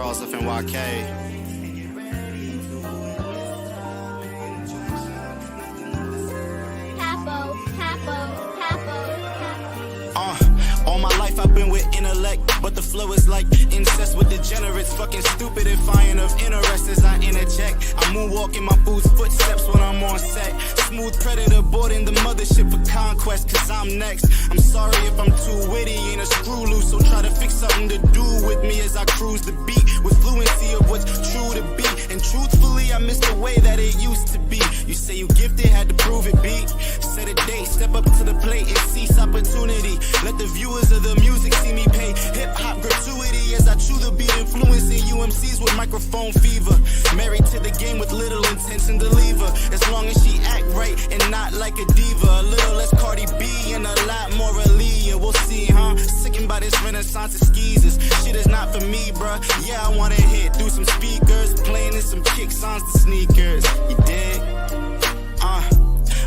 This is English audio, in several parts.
Charles, FNYK. All my life I've been with intellect, but the flow is like incest with degenerates. Fucking stupid and fine of interest as I interject. I moonwalk in my boots, footsteps when I'm on set. Smooth predator boarding the mothership for conquest, cause I'm next. I'm sorry if I'm too witty, ain't a screw loose, so try to fix something to do with me as I cruise the beat with fluency of what's true to be. And truthfully, I miss the way that it used to be. You say you gifted, had to prove it, B. Set a date, step up to the plate and seize opportunity. Let the viewers of the music see me pay hip-hop gratuity as I chew the beat, influencing UMCs with microphone fever. Married to the game with little intention to leave her, as long as she act right and not like a diva. A little less Cardi B and a lot more Aaliyah. We'll see, huh? Sickened by this renaissance of skeezers. Shit is not for me, bruh. Yeah, I wanna hit through some speakers, playing in some kick songs to sneakers. You dig?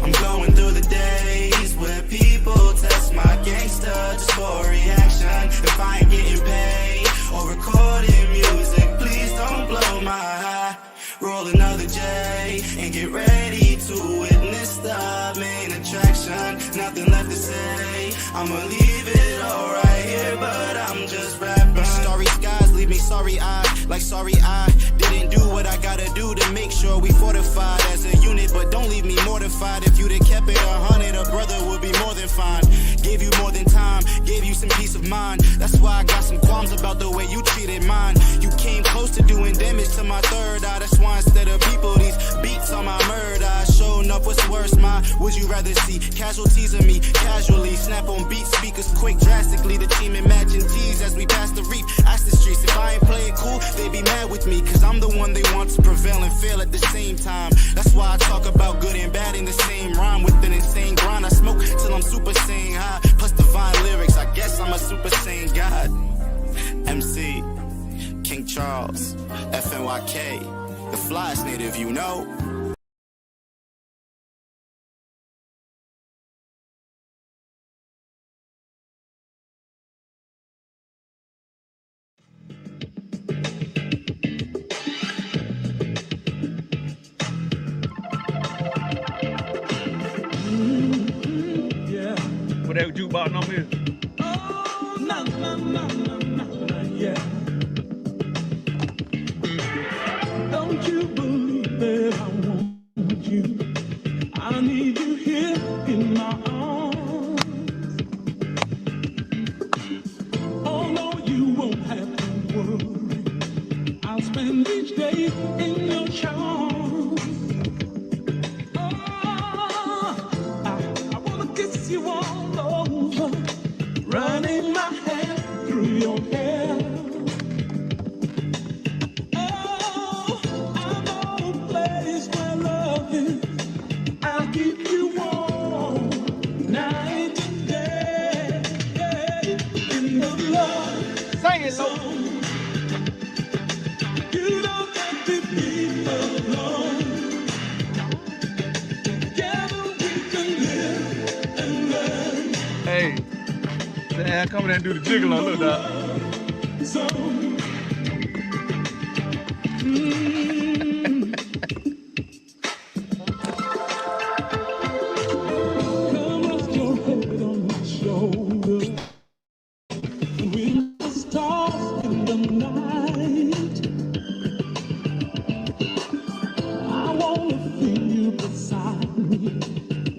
I'm going through the days where people test my gangster just for a reaction. If I ain't getting paid or recording music, please don't blow my high. Roll another J and get ready to witness the main attraction. Nothing left to say, I'ma leave it all right here, but I'm just rapping. Starry skies leave me sorry eyed, like sorry I didn't do what I gotta do to make sure we fortified as a unit. But don't leave me mortified. If you'd have kept it 100, a brother would be more than fine. Gave you more than time, gave you some peace of mind. That's why I got some qualms about the way you treated mine. You came close to doing damage to my third eye. That's why instead of people, these beats on my murder. I showing up, what's worse, my would you rather see casualties of me casually? Snap on beat speakers quick, drastically. The team imagine G's as we pass the reef. Ask the streets if I ain't playing cool, they be mad with me, cause I'm the one they want to prevail and fail at the same time. That's why I talk about good and bad in the same rhyme with an insane grind. I smoke till I'm super saiyan high, plus divine lyrics. I guess I'm a super saiyan god. MC King Charles, FNYK, the flyest native, you know. Whatever jukebox number is. Oh, no, yeah. Don't you believe that I want you? I need you here in my arms. Oh, no, you won't have to worry. I'll spend each day in your charms. Oh, I wanna kiss you all over, running my hand through your hair. Oh, I know a place where love is. I'll keep you warm night and day. In the love Sing it, zone. You don't have to be alone. Together we can live and learn. Hey, Sam, come in there and do the jiggle on, look, dog. Zone. Come rest your head on my shoulder. We must talk in the night. I wanna feel you beside me.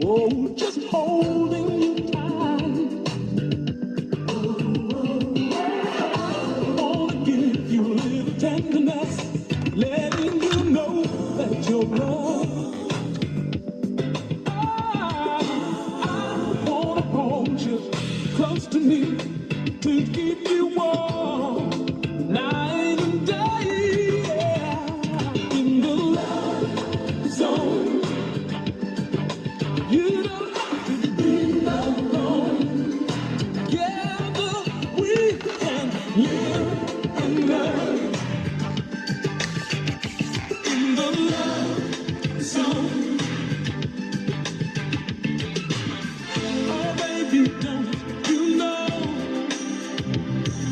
Oh, just holding you tight. I wanna give you a little tenderness, letting you know that you're loved. I wanna hold you close to me to keep you warm night and day. Yeah. In the love zone, you don't have to be alone. Together we can live and learn. In the love zone. Oh baby, don't you know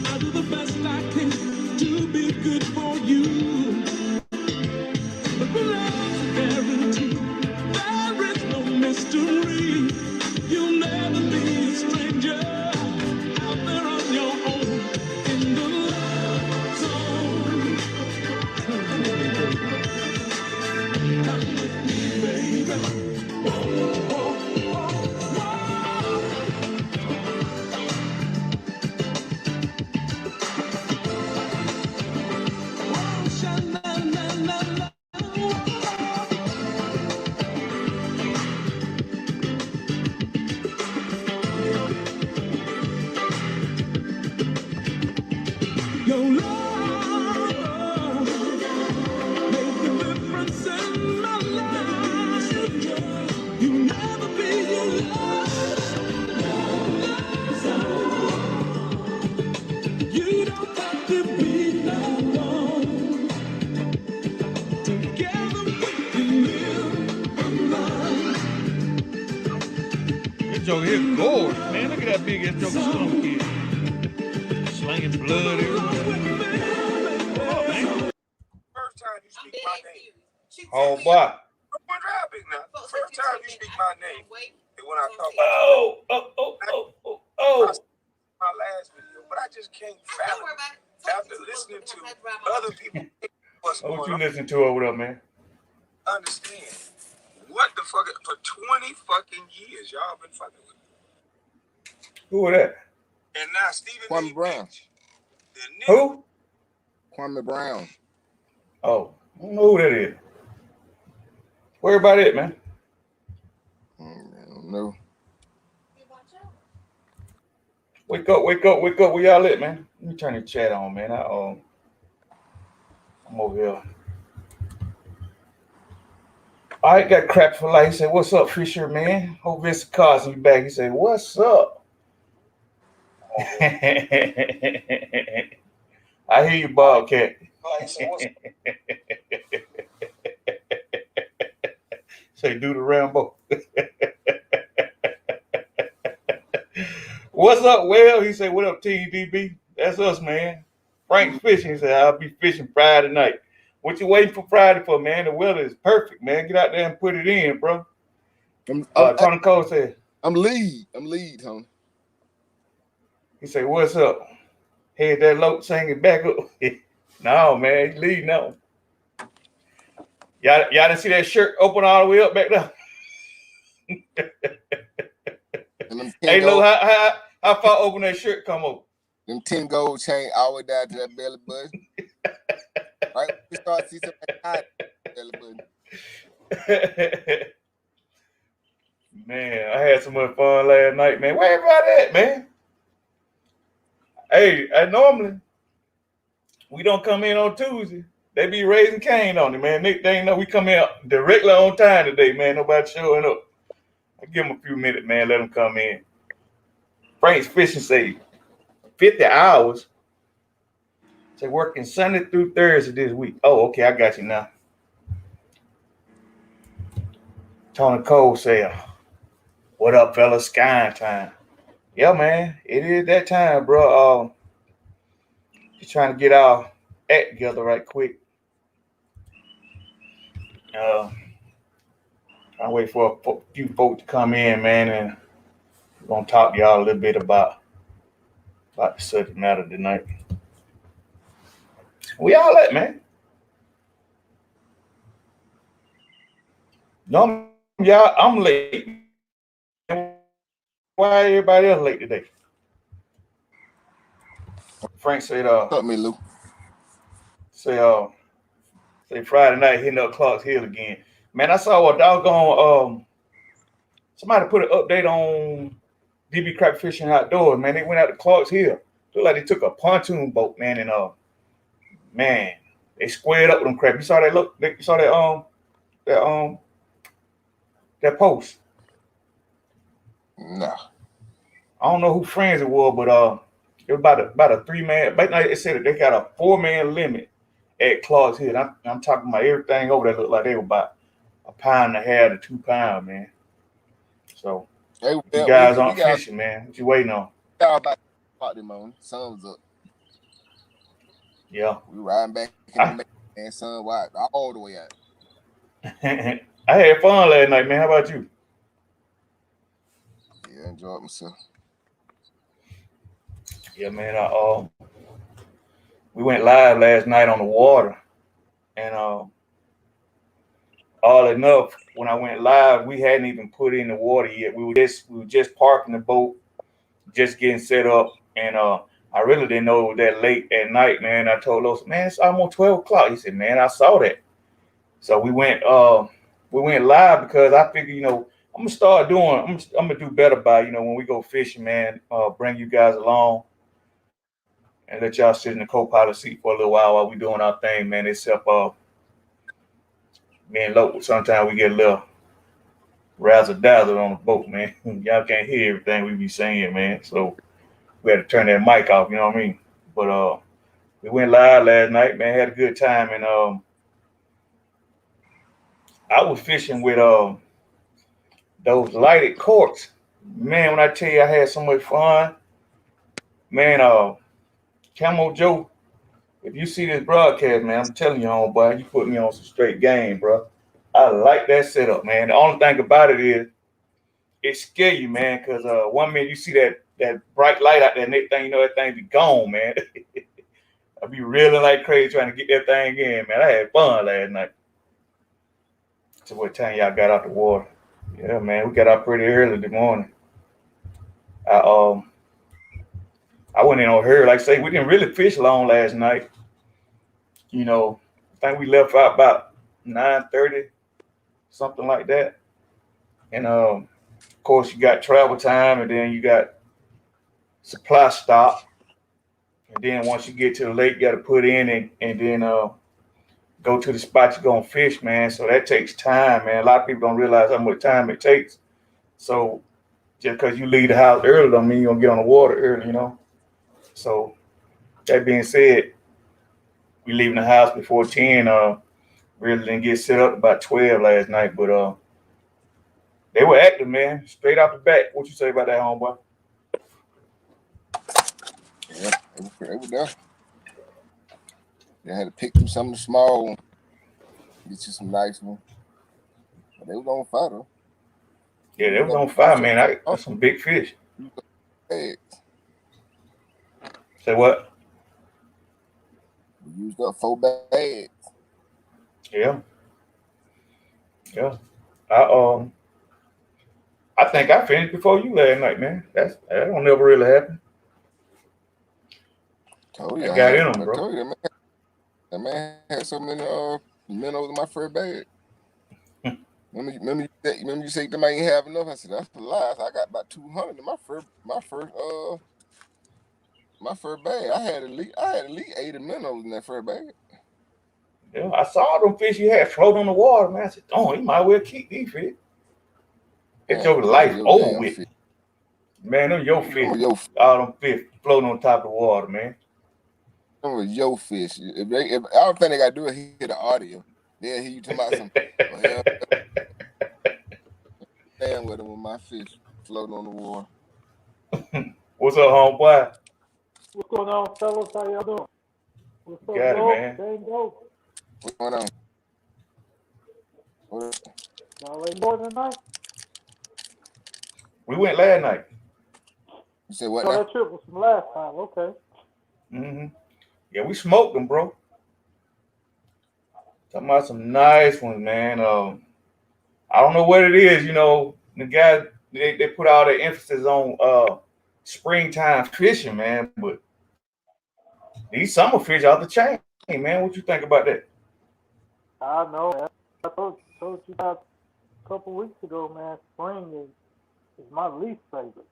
I do the best Your love made the difference in my life. You never be you don't have to be alone. Together we can live a life. This joker here gorgeous, man. Look at that big ass joker stomach here. Slinging blood everywhere. First time you speak my name. Oh, boy. One big now. First time you speak my name. And when I talk my last video, but I just can't fathom after listening to other people what's What going you on. listening to over there, man? Understand what the fuck for 20 fucking years y'all been fucking with me. Who was that? And now Stephen Kwame Brown. Who? Kwame Brown. Oh, I don't know who that is. Where about it, man? I don't know. Wake up, wake up, wake up. Where y'all at, man? Let me turn the chat on, man. I'm over here. All right, got crap for life. He said, "What's up, Fisher, man? Hope Vince Carson be back." He said, "What's up?" I hear you, Bobcat. Say, do the Rambo. What's up, Well? He said, "What up, TDB?" That's us, man. Frank's fishing. He said, "I'll be fishing Friday night." What you waiting for Friday for, man? The weather is perfect, man. Get out there and put it in, bro. Tony Cole said, I'm lead, Tony. he said, "What's up?" Head that lope singing back up. No, man, he's leading on. Y'all didn't see that shirt open all the way up back there? Hey, Lo, how far open that shirt come up? Them 10 gold chain all the way down to that belly button. Right? We start to see some belly button. Man, I had so much fun last night, man. Where everybody at, man? Hey, normally we don't come in on Tuesday. They be raising Cain on it, man. They ain't know we come in directly on time today, man. Nobody showing up. I give them a few minutes, man. Let them come in. Frank's Fishing say 50 hours. Say working Sunday through Thursday this week. Oh, okay, I got you now. Tony Cole say, "What up, fellas? Sky time." Yeah, man, it is that time, bro. Just trying to get our act together right quick. I wait for a few folks to come in, man, and we're gonna talk to y'all a little bit about the subject matter tonight. We all at, man. No, y'all, I'm late. Why everybody else late today? Frank said, What's up, me, Lou? Say Friday night hitting up Clark's Hill again. Man, I saw a doggone somebody put an update on DB Crap Fishing Outdoors, man. They went out to Clark's Hill. Looked like they took a pontoon boat, man, and man, they squared up with them crap. You saw that look? You saw that post? No. I don't know who friends it was, but it was about a 3-man. But it said that they got a 4-man limit at Clark's Hill. I'm talking about everything over there looked like they were about 1.5 pounds to 2 pounds, man. So Hey, you guys aren't fishing, man. What you waiting on? About them on. Sun's up. Yeah. We riding back in the and sun wide all the way out. I had fun last night, man. How about you? Yeah, I enjoyed myself. Yeah, man. We went live last night on the water, and all enough. When I went live, we hadn't even put in the water yet. We were just parking the boat, just getting set up, and I really didn't know it was that late at night, man. I told Los, man, it's almost 12 o'clock. He said, man, I saw that. So we went live because I figured, you know, I'm gonna do better by, you know, when we go fishing, man, bring you guys along and let y'all sit in the co-pilot seat for a little while we doing our thing, man. Except me and Lope, sometimes we get a little razzle dazzle on the boat, man. Y'all can't hear everything we be saying, man. So we had to turn that mic off, you know what I mean? But we went live last night, man, had a good time, and I was fishing with those lighted corks. Man, when I tell you I had so much fun, man, Camo Joe, if you see this broadcast, man, I'm telling you, homeboy, you put me on some straight game, bro. I like that setup, man. The only thing about it is it scare you, man, because one minute you see that bright light out there, and next thing you know, that thing be gone, man. I be reeling like crazy trying to get that thing in, man. I had fun last night. So what time y'all got out the water? Yeah, man, we got out pretty early this morning. I went in on her. Like I say, we didn't really fish long last night. You know, I think we left out about 9:30, something like that. And of course, you got travel time, and then you got supply stop. And then once you get to the lake, you got to put in and then go to the spot you're going to fish, man. So that takes time, man. A lot of people don't realize how much time it takes. So just because you leave the house early don't mean you're going to get on the water early, you know. So that being said, we leaving the house before 10. Really didn't get set up about 12 last night, but they were active, man. Straight out the back. What you say about that, homeboy? Yeah, they were there. They had to pick through some of the small ones, get you some nice ones. But they was on fire, though. Yeah, they was on fire, man. I got some big fish. Hey, Say what? we used up 4 bags. Yeah. Yeah. I think I finished before you last night, man. That don't never really happen. Told you I got in them, I bro. told you that man had so many minnows in my first bag. Remember you said them ain't have enough? I said that's a lie. I got about 200 in my first bag. I had at least 80 minnows in that first bag. Yeah, I saw them fish you had float on the water, man. I said, oh, you might well keep these fish. It's your life over with. Fish. Man, them your fish. Your All them fish floating on top of the water, man. Them was your fish. If I don't think they got to do it, hear the audio. They'll hear you talking about some. Well, damn with them with my fish floating on the water. What's up, homeboy? What's going on, fellas? How y'all doing? What's up, Got it, Joe? man. Dang, Joe. What's going on? What? Y'all ain't more tonight? We went last night. You said what Oh, now? that trip was from last time. Okay. Mm-hmm. Yeah, we smoked them, bro. Talking about some nice ones, man. I don't know what it is, you know. The guys they put all the emphasis on springtime fishing, man. But these summer fish out the chain, man. What you think about that? I know, man. I told you about a couple weeks ago, man. Spring is my least favorite.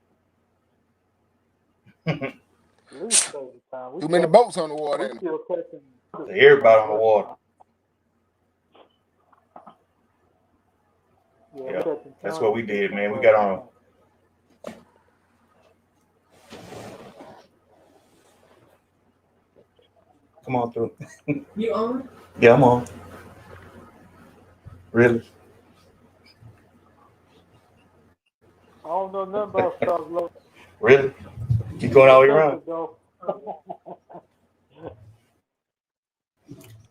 Least favorite time. Too many boats on the water. We still catching. Everybody on the water. Yeah, that's what we did, man. We got on. Come on through. You on? Yeah, I'm on. Really? I don't know nothing about stuff, low. Really? You going all the way around?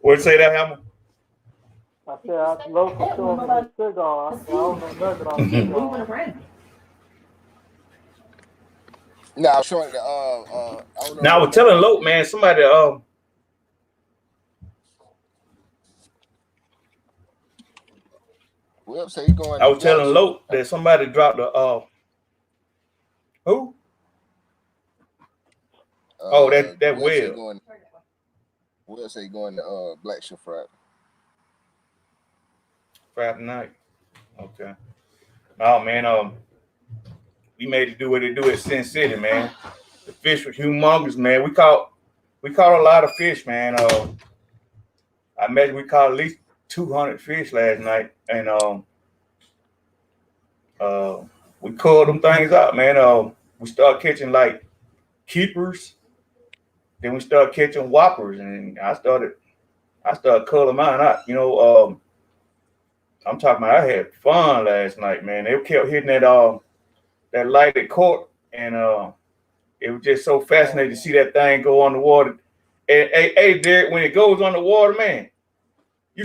What'd you say that, Hammer? I said I love to show me the cigar. I don't know nothing about cigar. No, I was showing the I don't know. Now I was telling Lope, man, somebody Webb say he going. I was telling Loke that somebody dropped a who? Oh, that Webb. Webb say he going to Black Shift Friday. Friday night. Okay. Oh man, we made it do what it do at Sin City, man. The fish was humongous, man. We caught a lot of fish, man. I imagine we caught at least 200 fish last night, and we culled them things out, man. We started catching like keepers, then we started catching whoppers, and I started culling mine out. You know, I'm talking about I had fun last night, man. They kept hitting that lighted cork, and it was just so fascinating to see that thing go on the water. And hey, Derek, when it goes on the water, man, you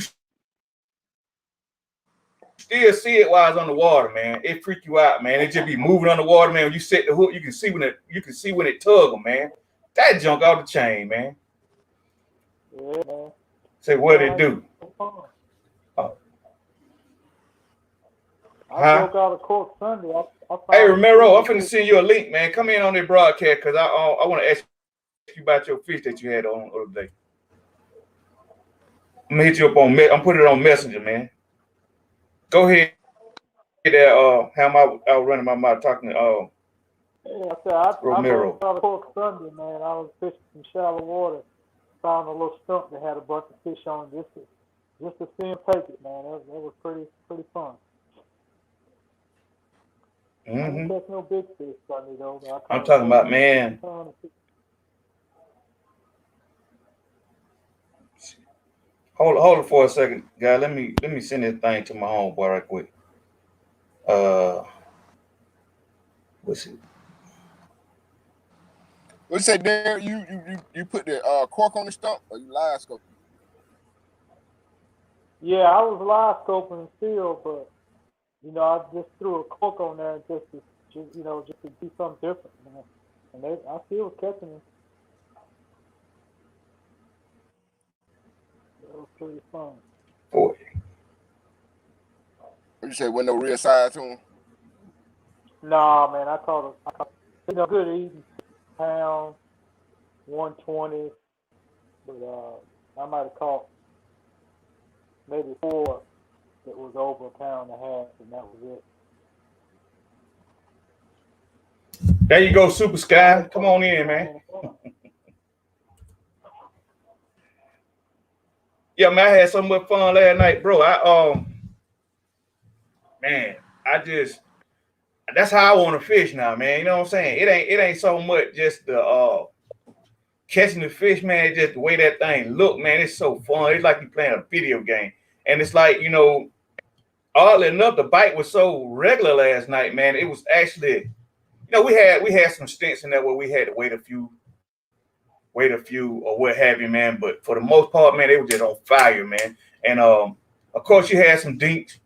still see it while it's on the water, man. It freak you out, man. It just be moving on the water, man. When you set the hook, you can see when it tug them, man. That junk off the chain, man. Yeah, man. Say what it do? I broke out a cork Sunday. Hey, Romero, I'm finna send you a link, man. Come in on the broadcast because I want to ask you about your fish that you had on the other day. I'm gonna hit you up on. I'm putting it on Messenger, man. Go ahead. How I was running my mouth talking to yeah, I Romero. broke out a cork Sunday, man. I was fishing in shallow water. Found a little stump that had a bunch of fish on it, just to see him take it, man. That was pretty fun. I didn't catch no big fish Sunday though. I'm talking about, man. Hold it for a second, guy. Let me send this thing to my homeboy right quick. What's it? What you say, Derek? You put the cork on the stump, or you live scope? Yeah, I was live scoping still, but you know, I just threw a cork on there just to do something different, man. And I still was catching them. It was pretty fun. Boy. What you say? Wasn't no real size to him? Nah, man, I caught good eating pound, 120, but I might have caught maybe 4 that was over 1.5 pounds, and that was it. There you go, Super Sky. Come on in, man. Yeah, man, I had so much fun last night, bro. That's how I want to fish now, man. You know what I'm saying? It ain't so much just the catching the fish, man. It's just the way that thing look, man. It's so fun. It's like you playing a video game, and it's like, you know, oddly enough, the bite was so regular last night, man. It was actually, you know, we had some stints in there where we had to wait a few or what have you, man. But for the most part, man, they were just on fire, man. And of course, you had some dinks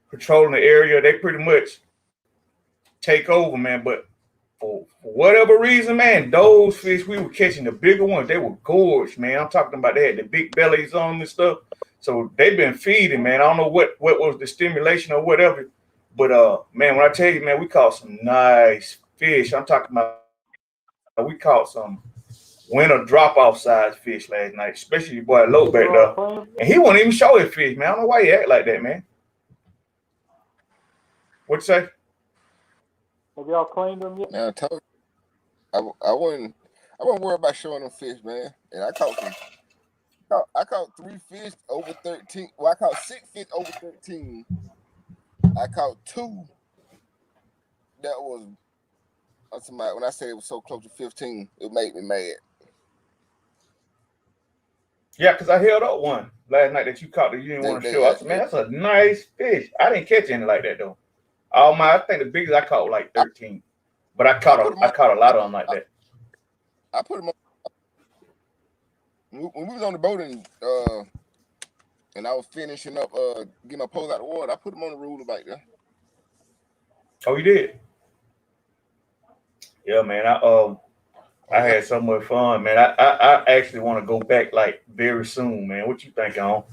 patrolling the area. They pretty much take over, man. But for whatever reason, man, those fish, we were catching the bigger ones. They were gorged, man. I'm talking about they had the big bellies on them and stuff. So they've been feeding, man. I don't know what was the stimulation or whatever. But man, when I tell you, man, we caught some nice fish. I'm talking about we caught some winter drop-off size fish last night, especially your boy Low back there. And he won't even show his fish, man. I don't know why he act like that, man. What you say? Have y'all cleaned them yet? Man, I told you, I wasn't worried about showing them fish, man. And I caught 3 fish over 13. Well, I caught 6 fish over 13. I caught 2 that was somebody. When I say it was so close to 15, it made me mad. Yeah, because I held up one last night that you caught that you didn't want to show. I said, man, that's a nice fish. I didn't catch any like that though. I think the biggest I caught was like 13, but I caught a lot of them like that. I put them on when we was on the boat and I was finishing up getting my poles out of the water. I put them on the ruler back there. Oh, you did? Yeah, man. I had so much fun, man. I actually want to go back like very soon, man. What you think, on?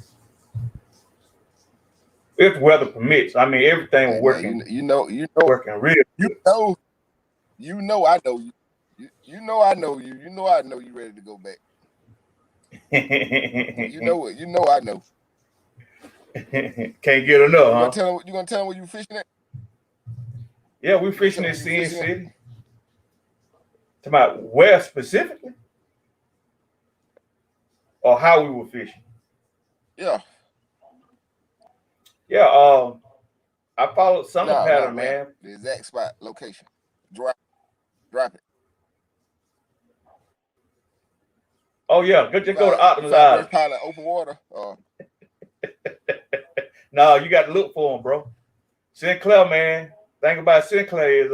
if weather permits. I mean, everything was Hey, working, man, you know, working real you good. know, I know you. You know I know you. You know I know you ready to go back. You know it. You know I know. Can't get enough, huh? You gonna tell them where you fishing at? Yeah, we fishing in Sin City. Talking about where specifically? Or how we were fishing? Yeah. Yeah, I followed summer No, pattern, not man. right. The exact spot, location. Drop it. Oh yeah, just go to Optimus Brush Island. pile in open water. No, you got to look for them, bro. Sinclair, man. Thing about Sinclair is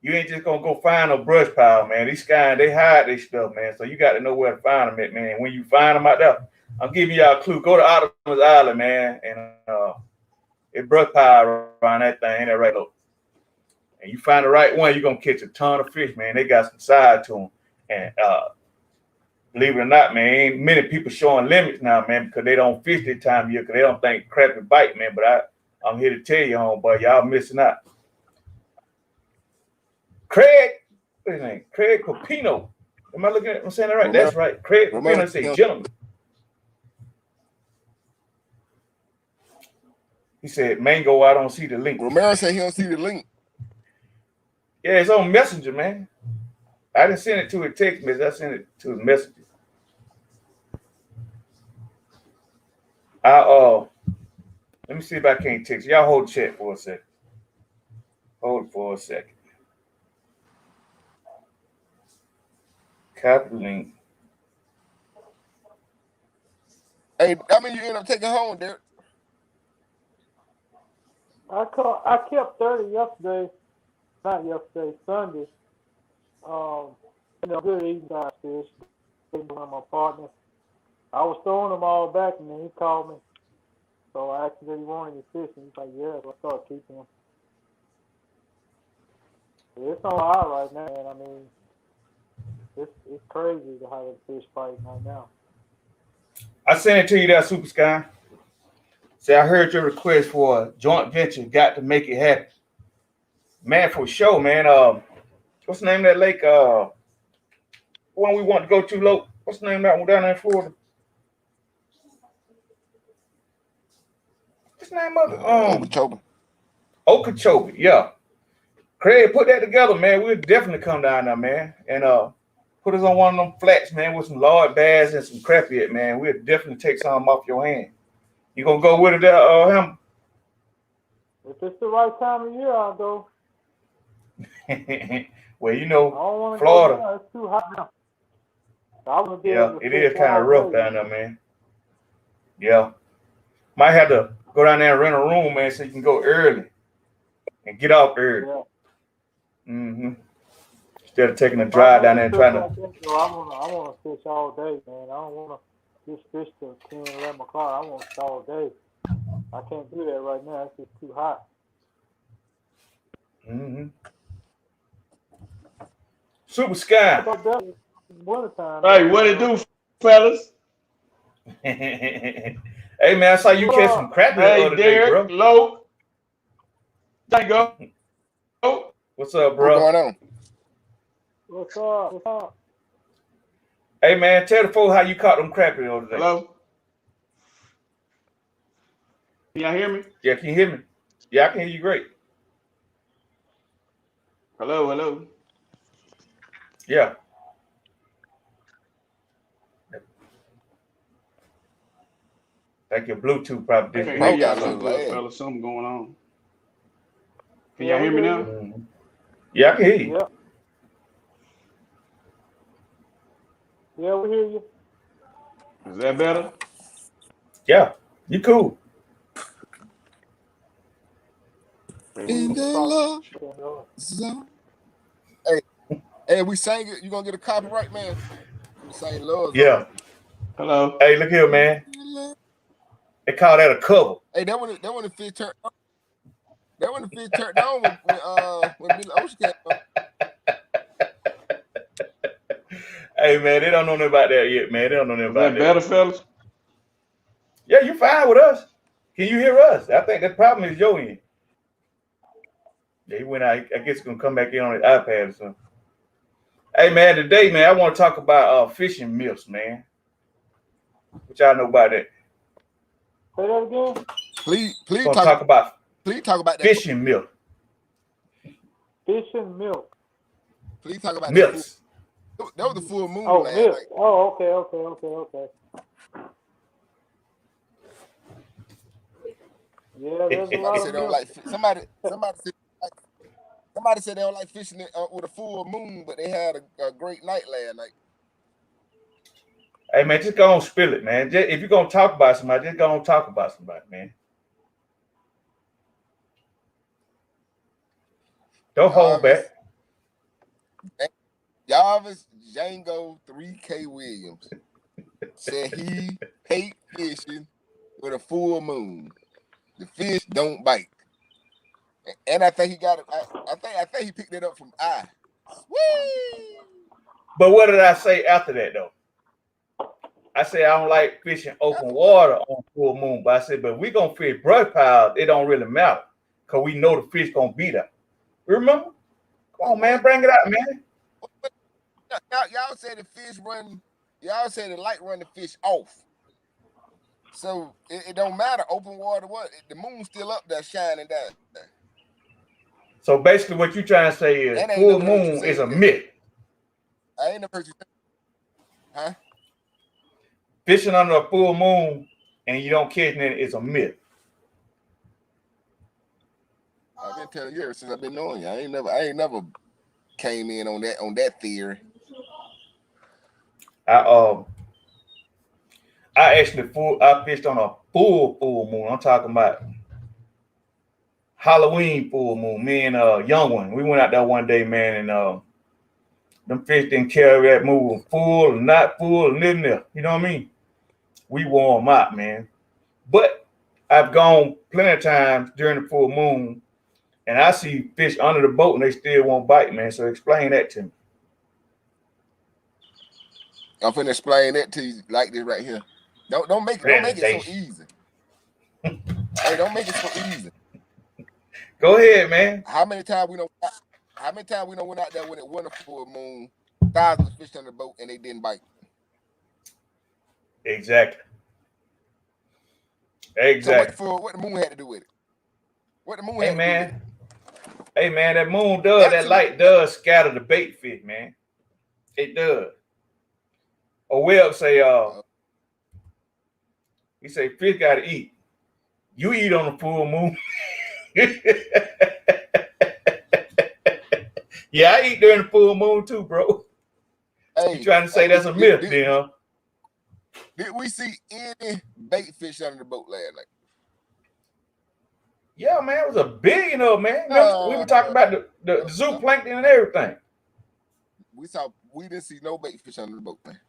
you ain't just gonna go find a brush pile, man. These guys, they hide their stuff, man. So you got to know where to find them at, man. When you find them out there, I'm giving y'all a clue. Go to Optimus Island, man, and it brush pile around that thing, ain't that right, look? And you find the right one, you're gonna catch a ton of fish, man. They got some side to them, and believe it or not, man, ain't many people showing limits now, man, because they don't fish this time of year because they don't think crappie bite, man. But I'm here to tell you, homeboy, y'all missing out. Craig, what's his name? Craig Copino. Am I looking at? I'm saying that right? That's right. Craig Copino say, gentlemen. He said, Mango, I don't see the link. Romero said he don't see the link. Yeah, it's on Messenger, man. I didn't send it to a text message. I sent it to his Messenger. Let me see if I can't text. Y'all hold chat for a second. Hold for a second. Copy link. Hey, I mean, you end up taking home, Derek. I kept 30 yesterday. Not yesterday, Sunday. Good eating time fish. With my partner. I was throwing them all back, and then he called me. So I asked him if he wanted any fish, and he's like, yeah. So I started keeping them. It's on high right now, man. I mean, it's crazy to have a fish fight right now. I sent it to you there, Super Sky. Say, I heard your request for a joint venture. Got to make it happen. Man, for sure, man. What's the name of that lake? One we want to go to, Loke. What's the name of that one down there in Florida? What's the name of it? Okeechobee. Okeechobee, yeah. Craig, put that together, man. We'll definitely come down there, man. And put us on one of them flats, man, with some large bass and some crappie, man. We'll definitely take some off your hand. You gonna go with it there, him? If it's the right time of year, I'll go. Well, you know, I don't want to Florida. go down. It's too hot now. Yeah, it is kind of rough down there, man. Yeah. Might have to go down there and rent a room, man, so you can go early and get off early. Yeah. Mm-hmm. Instead of taking a drive down there and trying to. I want to fish all day, man. I don't want to just fish till 10, 11 o'clock. I want to fish all day. I can't do that right now. It's just too hot. Mm-hmm. Super Sky. How about that? Wintertime. Hey, what it do, fellas? Hey, man, I saw you catch some crappie the Hey, other day, Derek, bro. Low. Tango. What's up, bro? What's going on? What's up? What's up? Hey, man, tell the folks how you caught them crappie the other day. Hello? Can y'all hear me? Yeah, can you hear me? Yeah, I can hear you great. Hello, hello. Yeah. I think your Bluetooth probably I did. can't hear y'all got a so little good, lag. fellas. Something going on. Can y'all hear me now? Mm-hmm. Yeah, I can hear you. Yeah. Yeah, we hear you. Is that better? Yeah, you cool. In the love zone. Hey, we sang it. You gonna get a copyright, man? We sang love. Yeah. Hello. Hey, look here, man. They call that a cover. Hey, that one the fish turned on. That one the fish turned on when Billy Ocean came on. Hey, man, they don't know nothing about that yet, man. They don't know nothing Is about that better, fellas? Yeah, you fine with us. Can you hear us? I think the problem is your end. Yeah, he went out. I guess he's gonna come back in on his iPad or something. Hey man, today, man, I want to talk about fishing myths, man. What y'all know about that? Say that again. Please Talk about that. fishing myth. Fishing milk. Please talk about myths. That was the full moon. Oh, last milk. night. Oh, okay. Yeah, there's a lot of milk. Somebody said they don't like fishing with a full moon, but they had a great night last night. Hey man, just go on spill it, man. If you're gonna talk about somebody, just go on talk about somebody, man. Don't hold back. Jarvis Django 3K Williams said he hate fishing with a full moon. The fish don't bite. And I think he got it. I think he picked it up from I. Whee! But what did I say after that though? I said I don't like fishing open water on full moon, but I said, but we gonna fish brush piles, it don't really matter. Cause we know the fish gonna be there. Remember? Come on, man, bring it out, man. Y'all said the fish run, y'all said the light run the fish off. So it don't matter, open water, what? The moon's still up there shining down. So basically what you trying to say is full moon is a myth. I ain't never heard you say. Huh? Fishing under a full moon and you don't catch it is a myth. I've been telling you ever since I've been knowing you. I ain't never came in on that theory. I fished on a full moon. I'm talking about Halloween full moon. Me and young one, we went out there one day, man, and them fish didn't carry that moon full or not full and living there. You know what I mean? We wore them out, man. But I've gone plenty of times during the full moon, and I see fish under the boat and they still won't bite, man. So explain that to me. I'm finna explain that to you like this right here. Don't make it so easy. Hey, don't make it so easy. Go ahead, man. How many times we don't went out there when it wasn't a full moon, thousands of fish on the boat and they didn't bite. Exactly. So what the moon had to do with it? What the moon had to do with it? Hey man, that moon does, that light does scatter the bait fish, man. It does. Or Webb say, he say fish gotta eat. You eat on the full moon. Yeah, I eat during the full moon too, bro. Hey, you trying to say that's a myth, then, huh? Did we see any bait fish under the boat last night? Yeah, man, it was a billion of them, man. We were talking about the zooplankton and everything. We didn't see no bait fish under the boat, man.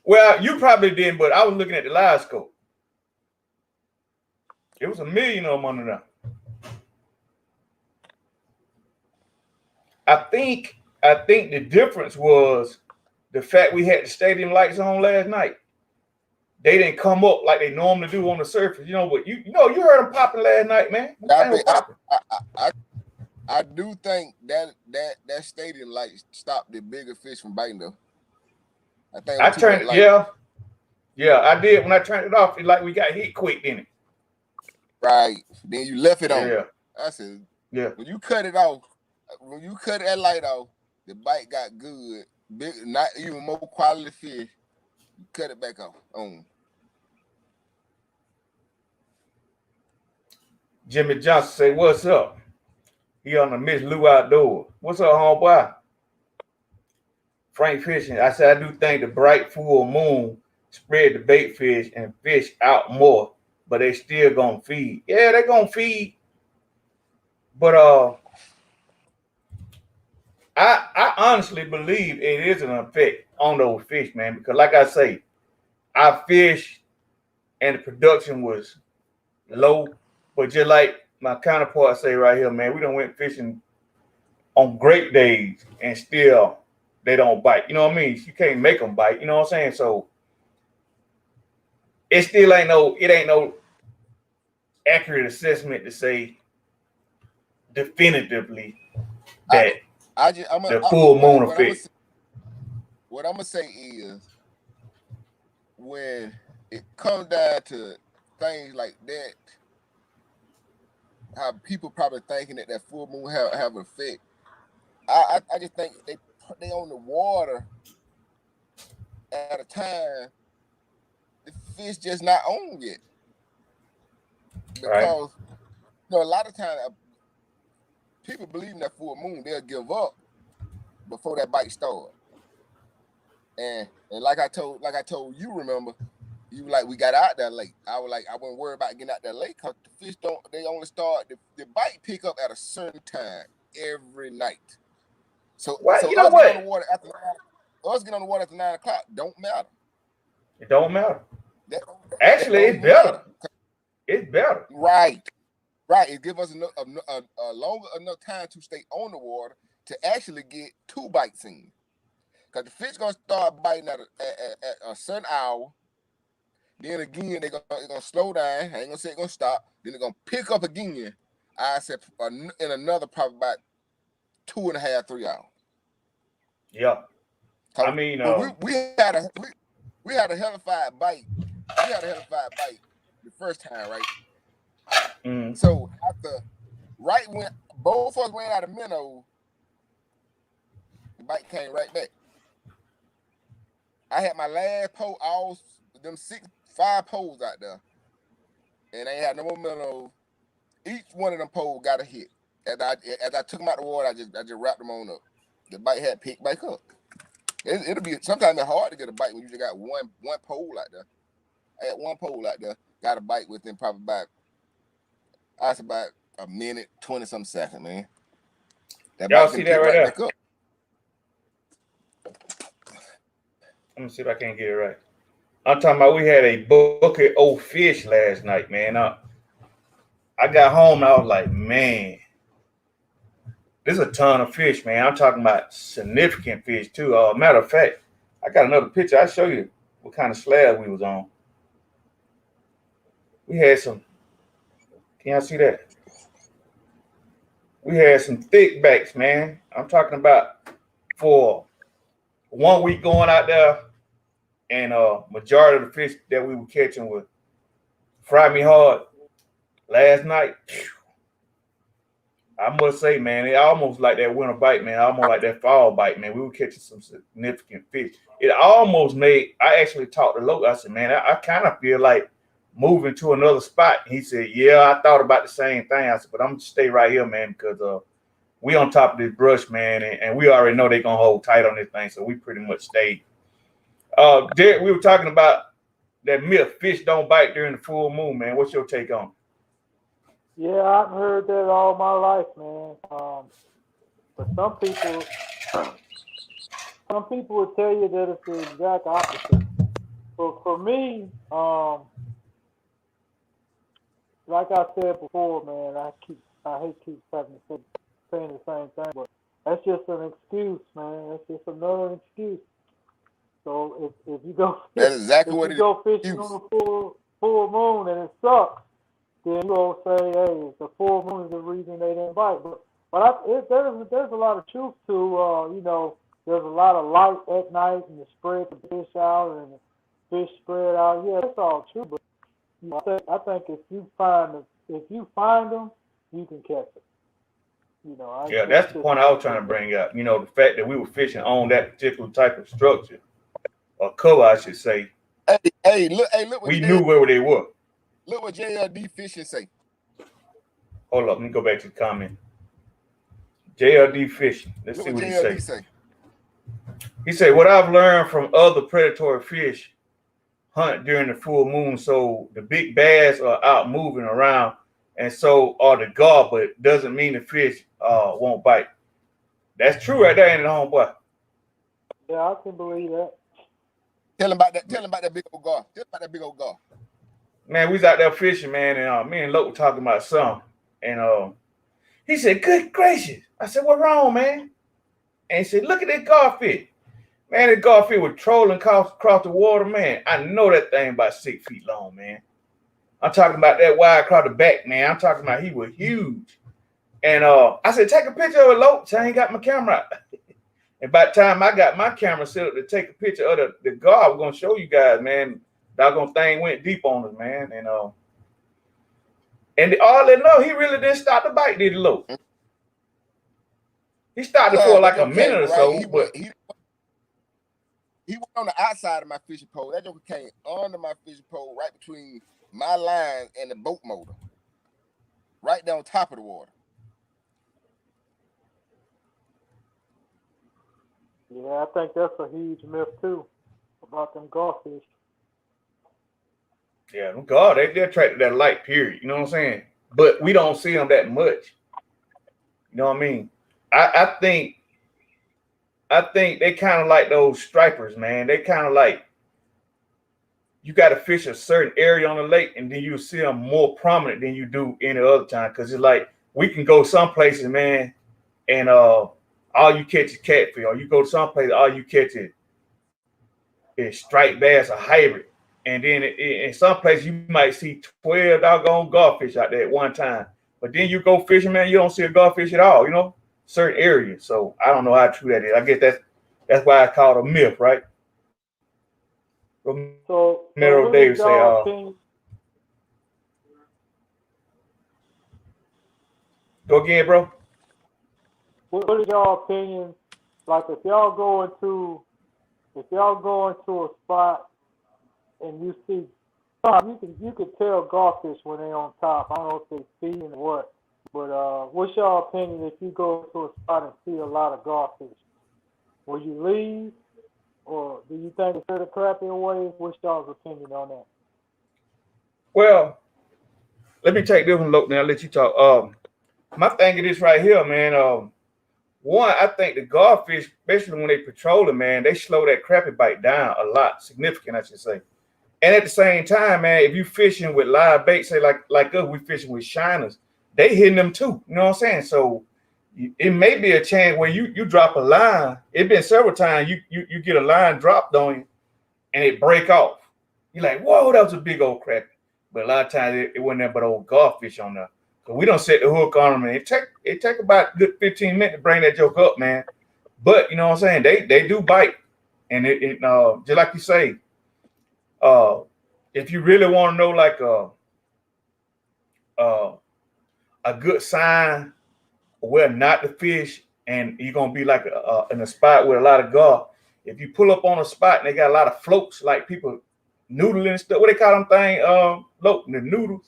Well, you probably didn't, but I was looking at the live scope. It was a million of them under there. I think the difference was the fact we had the stadium lights on last night. They didn't come up like they normally do on the surface, you know. But you heard them popping last night, man. I do think that stadium light stopped the bigger fish from biting though. I turned it. Yeah, I did. When I turned it off, it's like we got hit quick in it. Right. Then you left it on. Yeah. I said, yeah. When you cut it off, when you cut that light off, the bite got good. Big, not even more quality fish. You cut it back off. On. Jimmy Johnson say, "What's up?" He on the Miss Lou Outdoor. What's up, homeboy? Frank Fishing. I said, I do think the bright full moon spread the bait fish and fish out more, but they still gonna feed. Yeah, they gonna feed. But I honestly believe it is an effect on those fish, man, because like I say, I fished and the production was low, but just like my counterpart say right here, man, we done went fishing on great days and still they don't bite. You know what I mean? You can't make them bite. You know what I'm saying? So it still ain't no accurate assessment to say definitively that the full moon effect. What I'm gonna say is, when it comes down to things like that, how people probably thinking that full moon have an effect. I just think they on the water at a time the fish just not on yet, because a lot of times people believe in that full moon, they'll give up before that bite starts. And like I told you, remember, you like, we got out there late. I was like, I wasn't worried about getting out there late because the fish they only start the bite pick up at a certain time every night. So you know what? Us getting on the water after 9 o'clock don't matter. It don't matter. Actually, it's better. It's better. Right. It gives us a longer enough time to stay on the water to actually get 2 bites in. Because the fish gonna start biting at a certain hour. Then again, they're gonna slow down. I ain't gonna say it's gonna stop. Then they're gonna pick up again. I said in another probably about 2.5, 3 hours. Yeah. I mean, we had a hellified bite. We had a hellified bite the first time, right? So right when both of us went out of minnow, the bite came right back. I had my last pole, all them 5 poles out there, and I ain't had no more minnows. Each one of them poles got a hit. As I took them out the water, I just wrapped them on up. The bite had picked back up. It'll be sometimes it's hard to get a bite when you just got one pole out there. I had 1 pole out there, got a bite within probably about a minute, 20-some seconds, man. Y'all see that right there? Let me see if I can get it right. I'm talking about we had a bucket of fish last night, man. I got home and I was like, man, this is a ton of fish, man. I'm talking about significant fish too. Matter of fact, I got another picture. I'll show you what kind of slab we was on. We had some, can y'all see that? We had some thick backs, man. I'm talking about for 1 week going out there, and majority of the fish that we were catching would fry me hard. Last night, I must say, man, it almost like that winter bite, man. Almost like that fall bite, man. We were catching some significant fish. It almost made, I actually talked to Logan. I said, man, I kind of feel like moving to another spot. He said, yeah, I thought about the same thing. I said, but I'm going to stay right here, man, because we on top of this brush, man, and we already know they're going to hold tight on this thing, so we pretty much stayed. Derek, we were talking about that myth, fish don't bite during the full moon, man. What's your take on it? Yeah, I've heard that all my life, man. But some people would tell you that it's the exact opposite. But for me, like I said before, man, I hate keep having to saying the same thing, but that's just an excuse, man. That's just another excuse. So if you go, that's exactly what it is. Go fishing on the full moon and it sucks, then you gonna say, hey, the full moon is the reason they didn't bite. But there's a lot of truth to there's a lot of light at night and you spread the fish out and the fish spread out. Yeah, that's all true. But I think if you find them, you can catch it. Yeah, that's the point I was trying to bring up. The fact that we were fishing on that particular type of structure, or cover, I should say. Hey, look! We knew where they were. Look what JLD Fishing say. Hold up, let me go back to the comment. JLD Fishing. Let's see what he say. He said, what I've learned from other predatory fish hunt during the full moon, so the big bass are out moving around, and so are the gar, but it doesn't mean the fish won't bite. That's true right there, ain't it, homeboy? Yeah, I can believe that. Tell him about that big old gar. Man, we was out there fishing, man, and me and Luke were talking about something, and he said, good gracious. I said, what wrong, man? And he said, look at that garfish. Man, that garfish was trolling across the water, man. I know that thing about 6 feet long, man. I'm talking about that wide across the back, man. I'm talking about he was huge. And I said, take a picture of it, Lopes. I ain't got my camera out. And by the time I got my camera set up to take a picture of the guard, I was gonna show you guys, man. Doggone thing went deep on us, man. And all they know, he really didn't stop the bite, did he, Lopes? He started for like a minute or so, but he went on the outside of my fishing pole. That joker came under my fishing pole, right between my line and the boat motor, right down top of the water. Yeah, I think that's a huge myth too about them garfish. yeah, God, they attracted that light, period. You know what I'm saying? But we don't see them that much. You know what I mean? I think they kind of like those stripers, man. They kind of like, you got to fish a certain area on the lake, and then you see them more prominent than you do any other time. Because it's like, we can go some places, man, and all you catch is catfish. Or you go to some place, all you catch is striped bass or hybrid. And then in some places, you might see 12 doggone garfish out there at one time. But then you go fishing, man, you don't see a garfish at all, you know, certain areas. So I don't know how true that is. I guess that's why I call it a myth, right? So Romero Davis say, go again, bro. What is your opinion? Like if y'all go into a spot and you see, you can tell garfish when they're on top. I don't know if they feeding or what, but what's your opinion if you go to a spot and see a lot of garfish? Will you leave, or do you think it's the crappie away? What's y'all's opinion on that? Well, let me take this one, Loke, now I'll let you talk. My thing is this right here, man. One, I think the garfish, especially when they patrolling, man, they slow that crappie bite down a lot, significant, I should say. And at the same time, man, if you fishing with live bait, say like us, we fishing with shiners, they hitting them too. You know what I'm saying? So it may be a chance where you drop a line. It's been several times you get a line dropped on you and it break off. You're like, whoa, that was a big old crappie. But a lot of times it wasn't that but old garfish on there. So we don't set the hook on them, and it take about a good 15 minutes to bring that joke up, man. But you know what I'm saying? They do bite. And it just like you say, if you really want to know like a good sign where not to fish, and you're gonna be like in a spot with a lot of gar, if you pull up on a spot and they got a lot of floats, like people noodling and stuff, what they call them thing, the noodles.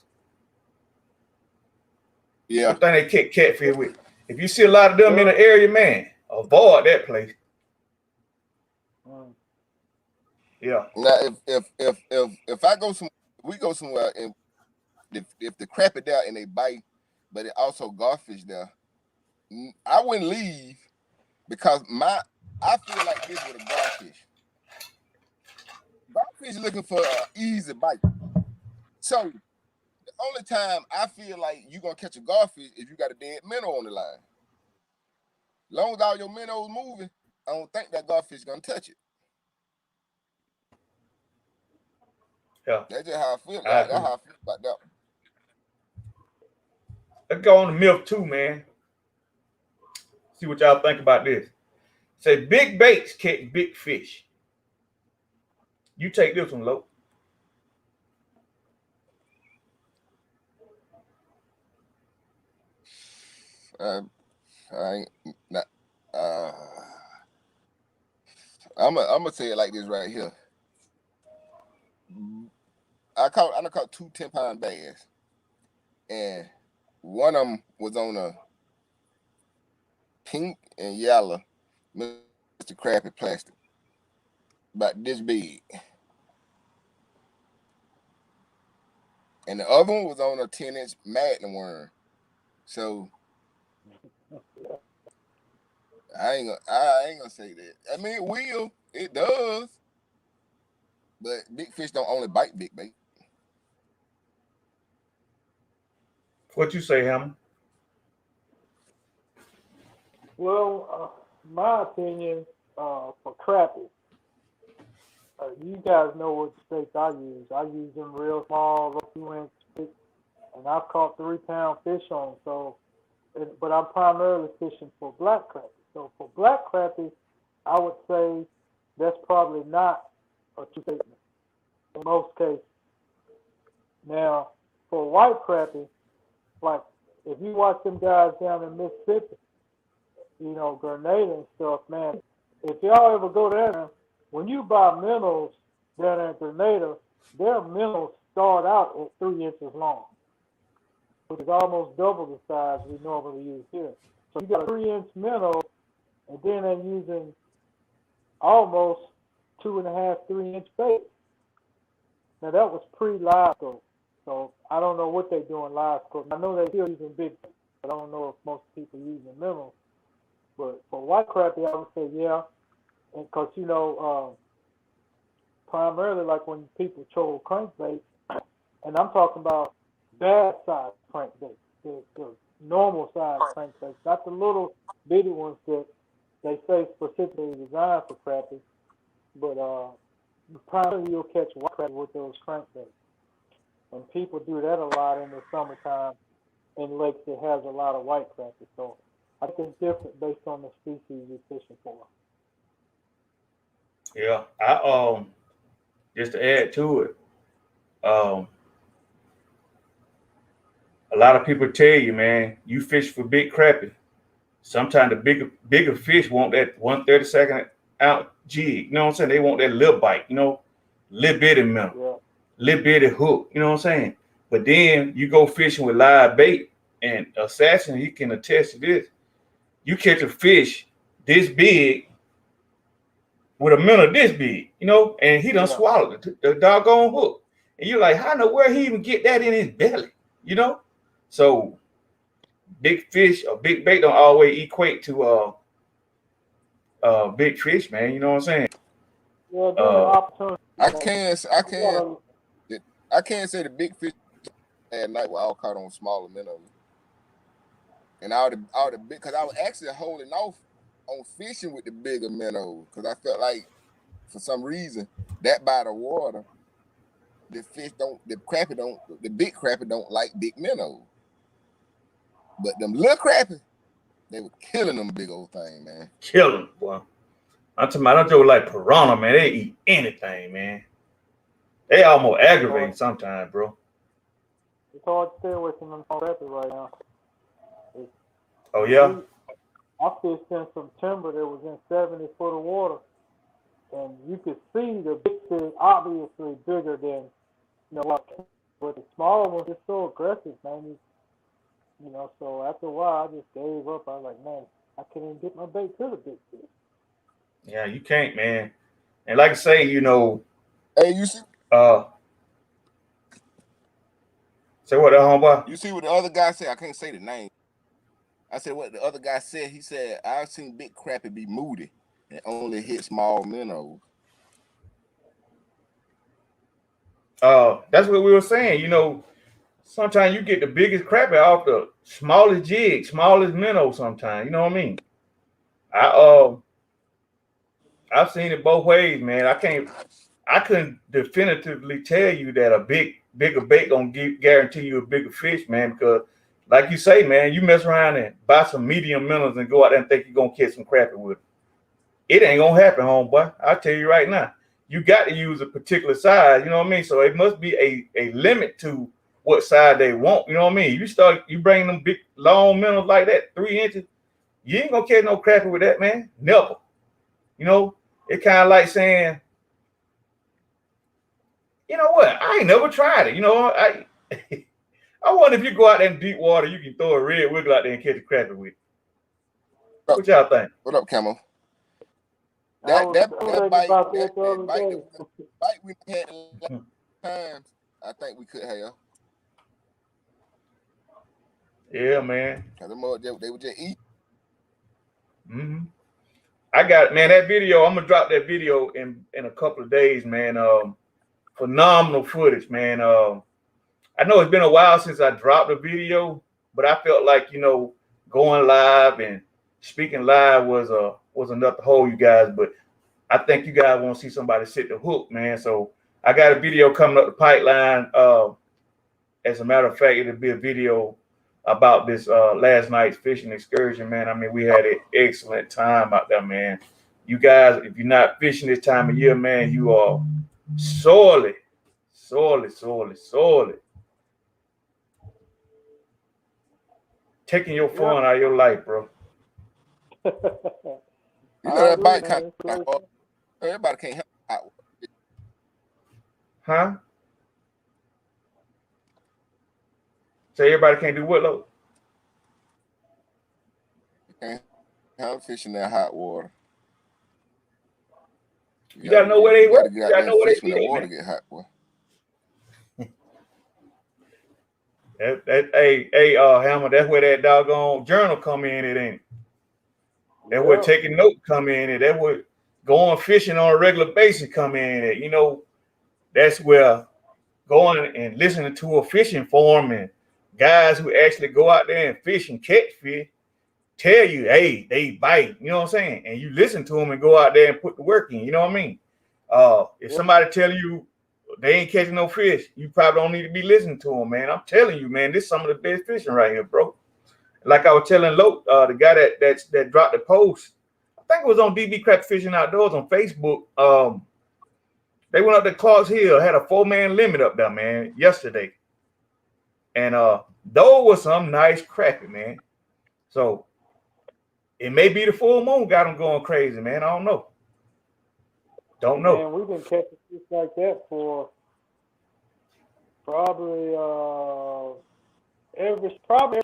Yeah. The thing they catch catfish with. If you see a lot of them in the area, man, avoid that place. Yeah. Now, if I go we go somewhere, and if the crappie there and they bite, but it also garfish there, I wouldn't leave because I feel like this with a garfish. Garfish looking for an easy bite. So the only time I feel like you're gonna catch a garfish is you got a dead minnow on the line. As long as all your minnows moving, I don't think that garfish is gonna touch it. Yeah. That's just how I feel. That's how I feel about that. Let's go on the myth too, man. See what y'all think about this. Say big baits catch big fish. You take this one, Loke. I ain't not. I'm gonna say it like this right here. I caught 2 10-pound bass, and one of them was on a pink and yellow Mr. Crappie plastic, about this big, and the other one was on a 10-inch Magnum worm. So I ain't gonna say that. I mean, it does, but big fish don't only bite big bait. What you say, Hammer? Well, my opinion for crappie, you guys know what steaks I use. I use them real small, 2-inch and I've caught 3-pound fish on them. So, but I'm primarily fishing for black crappie. So for black crappie, I would say that's probably not a true statement in most cases. Now, for white crappie, like if you watch them guys down in Mississippi, you know, Grenada and stuff, man, if y'all ever go there, when you buy minnows down in Grenada, their minnows start out at 3 inches long, which is almost double the size we normally use here. So you got a 3-inch minnow, and then they're using almost 2.5, 3-inch bait. Now that was pre-live scope, so I don't know what they're doing live scope. I know they're still using big, but I don't know if most people using minnows. But for white crappie, I would say yeah, and because you know, primarily like when people troll crankbait, and I'm talking about bad size crankbait, the normal size crankbaits, not the little bitty ones that they say specifically designed for crappie, but primarily you'll catch white crappie with those crankbaits. And people do that a lot in the summertime in lakes that has a lot of white crappie. So I think it's different based on the species you're fishing for. Yeah, I just to add to it, a lot of people tell you, man, you fish for big crappie. Sometimes the bigger fish want that 1/32 ounce jig. You know what I'm saying? They want that little bite, you know, little bitty minnow, little bitty hook. You know what I'm saying? But then you go fishing with live bait, and Assassin, he can attest to this. You catch a fish this big with a minnow this big, you know, and he done swallowed the doggone hook. And you're like, how in the world he even get that in his belly, you know? So big fish or big bait don't always equate to big fish, man. You know what I'm saying? I can't say the big fish at night were all caught on smaller minnows. And all the big, because I was actually holding off on fishing with the bigger minnows because I felt like for some reason that by the water, the big crappie don't like big minnows. But them little crappie, they were killing them big old thing, man. Killing, boy. I'm talking about, I don't like piranha, man. They eat anything, man. They almost aggravating sometimes, bro. It's hard to stay away from them crappie right now. Oh, yeah? I fished in some timber that was in 70 foot of water, and you could see the big fish obviously bigger than, you know, but the small ones are so aggressive, man. You know, so after a while, I just gave up. I was like, man, I can't even get my bait to the big fish. Yeah, you can't, man. And like I say, you know, hey, you see, say what, homeboy? You see what the other guy said? I can't say the name. I said what the other guy said. He said, I've seen big crappie be moody and only hit small minnows. That's what we were saying. You know, sometimes you get the biggest crappie off the smallest jig, smallest minnow sometimes. You know what I mean? I've seen it both ways, man. I couldn't definitively tell you that a bigger bait gonna guarantee you a bigger fish, man, because like you say, man, you mess around and buy some medium minnows and go out there and think you're gonna catch some crappie with it. It ain't gonna happen, homeboy. I'll tell you right now. You got to use a particular size, you know what I mean? So it must be a limit to what size they want, you know what I mean? You bring them big long minnows like that, 3 inches, you ain't gonna catch no crappie with that, man. Never. You know, it's kind of like saying, you know what? I ain't never tried it. You know, I wonder if you go out there in deep water, you can throw a red wiggle out there and catch a crappie with it. What y'all think? What up, Camo? That bite we had times, I think we could have. Yeah, man. Cause they would just eat. Mm-hmm. I got, man, that video. I'm gonna drop that video in a couple of days, man. Phenomenal footage, man. I know it's been a while since I dropped a video, but I felt like, you know, going live and speaking live was enough to hold you guys. But I think you guys want to see somebody sit the hook, man. So I got a video coming up the pipeline as a matter of fact, it'll be a video about this last night's fishing excursion, man. I mean, we had an excellent time out there, man. You guys, if you're not fishing this time of year, man, you are sorely taking your fun out of your life, bro. You know that bite kind of everybody can't help out. Huh? So everybody can't do what, though? You can't help fishing that hot water. You gotta know where they work. You gotta know where they when the water man. get hot, boy. Hey, Hammer, that's where that doggone journal come in, it ain't. That's where taking notes come in, and that's where going fishing on a regular basis come in. You know, that's where going and listening to a fishing forum and guys who actually go out there and fish and catch fish tell you, hey, they bite. You know what I'm saying? And you listen to them and go out there and put the work in. You know what I mean? If somebody tell you they ain't catching no fish, you probably don't need to be listening to them, man. I'm telling you, man, this is some of the best fishing right here, bro. Like I was telling Loke, the guy that dropped the post, I think it was on DB Crap Fishing Outdoors on Facebook. They went up to Clark's Hill, had a 4-man limit up there, man, yesterday. And those were some nice crappie, man. So it may be the full moon got them going crazy, man. I don't know. Don't know. Man, we've been catching fish like that for probably ever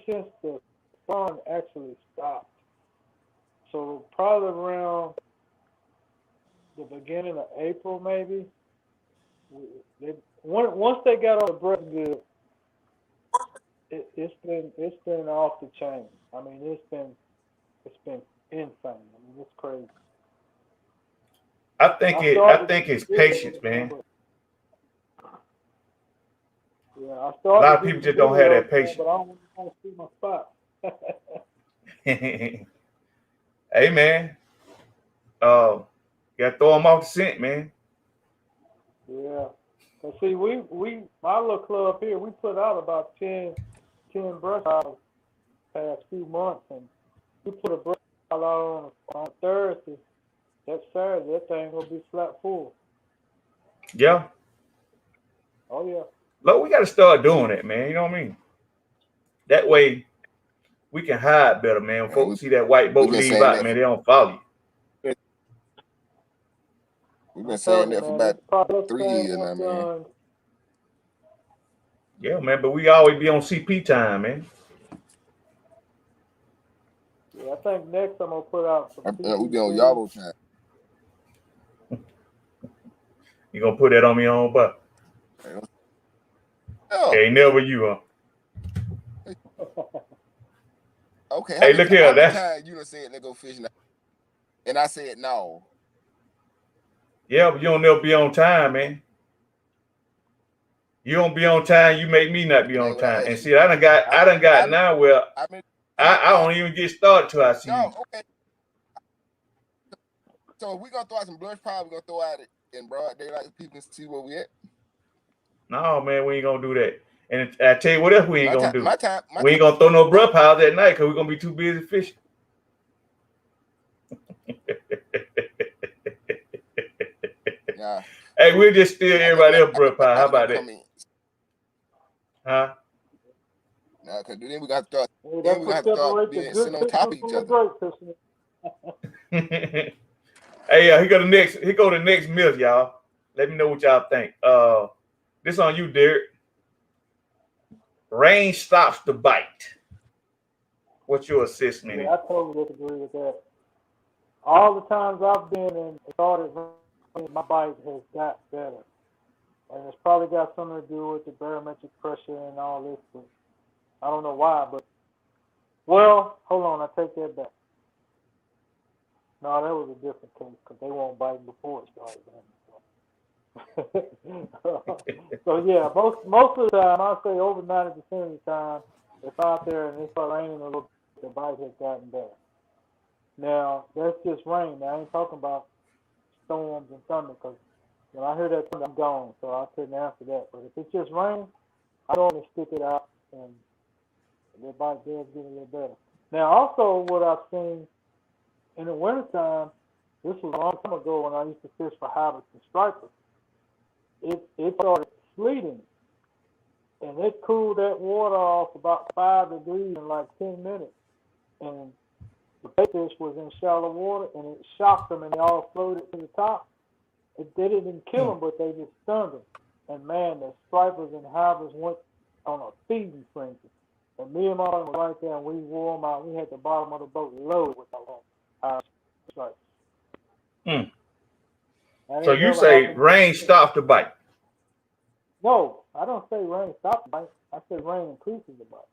since the sun actually stopped. So probably around the beginning of April, maybe. Once they got on the breath good, it's been off the chain. I mean, it's been insane. I mean, it's crazy. I think it's patience, man. Yeah, a lot of people just don't have that patience. But I don't want to see my spot. Hey, man. Gotta throw them off the scent, man. Yeah. But see, my little club here, we put out about 10 brush piles past few months, and we put a brush pile out on Thursday. That Saturday, that thing will be flat full. Yeah. Oh yeah. Look, we got to start doing it, man. You know what I mean? That way, we can hide better, man. When folks see that white boat leave out, man, they don't follow you. We've been saying that for about 3 years now, man. Yeah, man, but we always be on CP time, man. Yeah, I think next I'm gonna put out some. We be on Yabo time. You gonna put that on me on butt? No. Hey, never you, huh? Okay. Hey, look here. That's you done said let's go fishing, and I said no. Yeah, but you don't never be on time, man. You don't be on time. You make me not be on time. And see, I done got now where I don't even get started till I see you. Okay. So if we gonna throw out some brush pile, we gonna throw out it in broad daylight so people can see where we at. No, man, we ain't gonna do that. And I tell you what else we ain't gonna do. We ain't time. gonna throw no brush piles at night because we're gonna be too busy fishing. Nah. Hey, we'll just steal everybody else brush pile. How about that? Huh? Nah, because then we got to start. Then we got to start being sitting on top of each other. Hey, here go the next myth, y'all. Let me know what y'all think. This on you, Derek. Rain stops the bite. What's your assessment? Yeah, I totally disagree with that. All the times I've been and started raining, my bite has got better. And it's probably got something to do with the barometric pressure and all this. But I don't know why, but well, hold on, I take that back. No, that was a different case because they won't bite before it started raining. So yeah, most of the time, I'd say over 90% of the time, if out there and it starts raining a little bit, the bite has gotten better. Now that's just rain. Now, I ain't talking about storms and thunder because when I hear that thunder, I'm gone, so I couldn't answer that. But if it's just rain, I normally stick it out, and the bite does get a little better. Now, also, what I've seen in the wintertime, this was a long time ago when I used to fish for halibut and stripers. It started sleeting, and it cooled that water off about 5 degrees in like 10 minutes. And the bait fish was in shallow water, and it shocked them, and they all floated to the top. They didn't kill them, but they just stunned them. And man, the stripers and halibuts went on a feeding frenzy. And me and my brother were right there, and we wore them out. We had the bottom of the boat loaded with stripers. So you say rain stopped the bite? No, I don't say rain stopped the bite. I say rain increases the bite.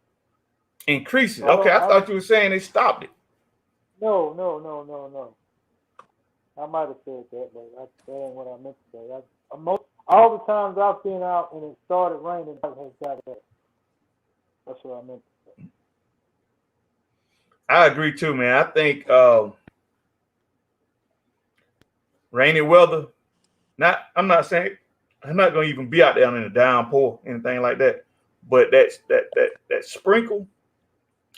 Increases? Okay, I thought you were saying they stopped it. No. I might have said that, but that ain't what I meant to say. All the times I've been out and it started raining, it has got that. That's what I meant to say. I agree too, man. I think rainy weather. I'm not saying I'm not gonna even be out there in the downpour, anything like that. But that sprinkle,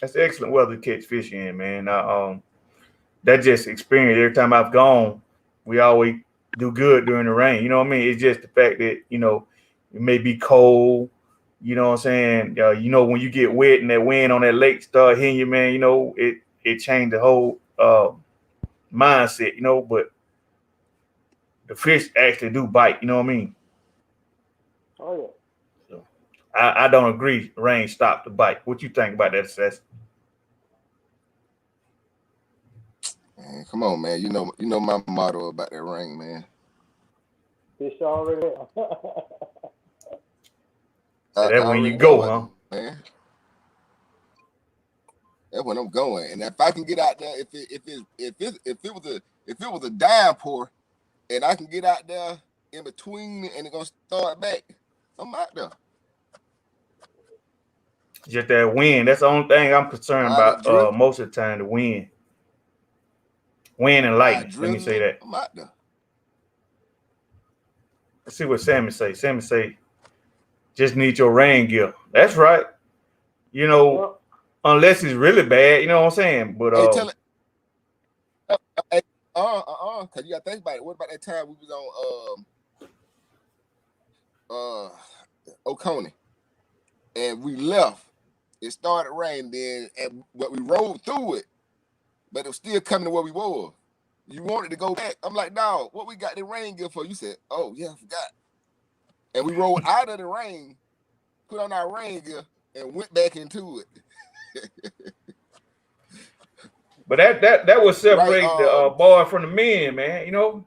that's excellent weather to catch fish in, man. That just experience. Every time I've gone, we always do good during the rain. You know what I mean? It's just the fact that, you know, it may be cold. You know what I'm saying? You know, when you get wet and that wind on that lake start hitting you, man, you know, it changed the whole mindset, you know, but the fish actually do bite, you know what I mean? Oh, yeah. So I don't agree rain stopped the bite. What you think about that, Seth? Man, come on, man. You know my motto about that rain, man. Fish already there. That's when you go, huh? Man. That's when I'm going. And if I can get out there, if it was a downpour, and I can get out there in between and it's gonna start back, I'm out there. Just that wind. That's the only thing I'm concerned about most of the time, the wind. Wind and lightning. Let me say that. I'm out there. Let's see what Sammy say. Sammy say, just need your rain gear. That's right. You know, unless it's really bad, you know what I'm saying? But hey, tell it. Cause you gotta think about it. What about that time we was on Oconee and we left? It started raining then, but we rode through it, but it was still coming to where we were. You wanted to go back. I'm like, no, what we got the rain gear for? You said, oh yeah, I forgot. And we rolled out of the rain, put on our rain gear, and went back into it. But that would separate the boy from the men, man. You know,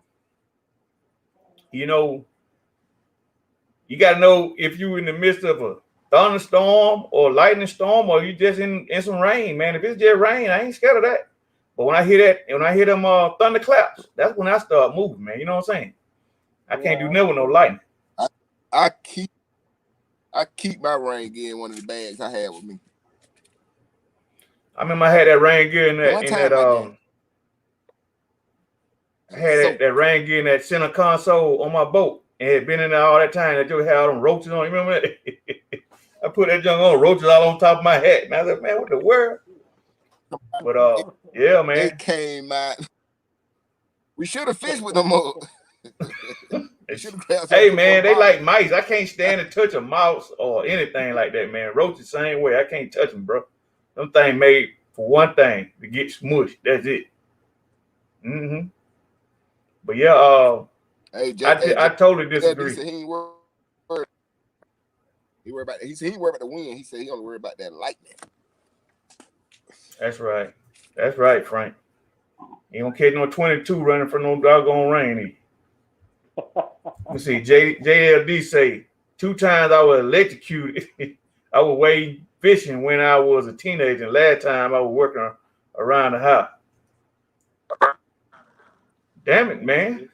you gotta know if you in the midst of a thunderstorm or lightning storm, or you just in some rain, man. If it's just rain, I ain't scared of that. But when I hear them thunderclaps, that's when I start moving, man. You know what I'm saying? I can't do nothing with no lightning. I keep my rain gear in one of the bags I had with me. I remember I had that rain gear in that I had that rain gear in that center console on my boat, and it had been in there all that time. That just had all them roaches on. You remember that? I put that junk on, roaches all on top of my hat. And I was like, man, what the world? But yeah, man. It came out. We should have fished with them up. Hey, man, they like mice. I can't stand to touch a mouse or anything like that, man. Roaches, same way. I can't touch them, bro. Them things made for one thing, to get smushed. That's it. Mm-hmm. But yeah, I totally disagree. He said he ain't worried. He worried about the wind. He said he only worried about that lightning. That's right. That's right, Frank. You don't catch no 22 running for no doggone rain. Let me see. JLD say 2 times I was electrocuted. I was way fishing when I was a teenager. And last time I was working around the house. Damn it, man.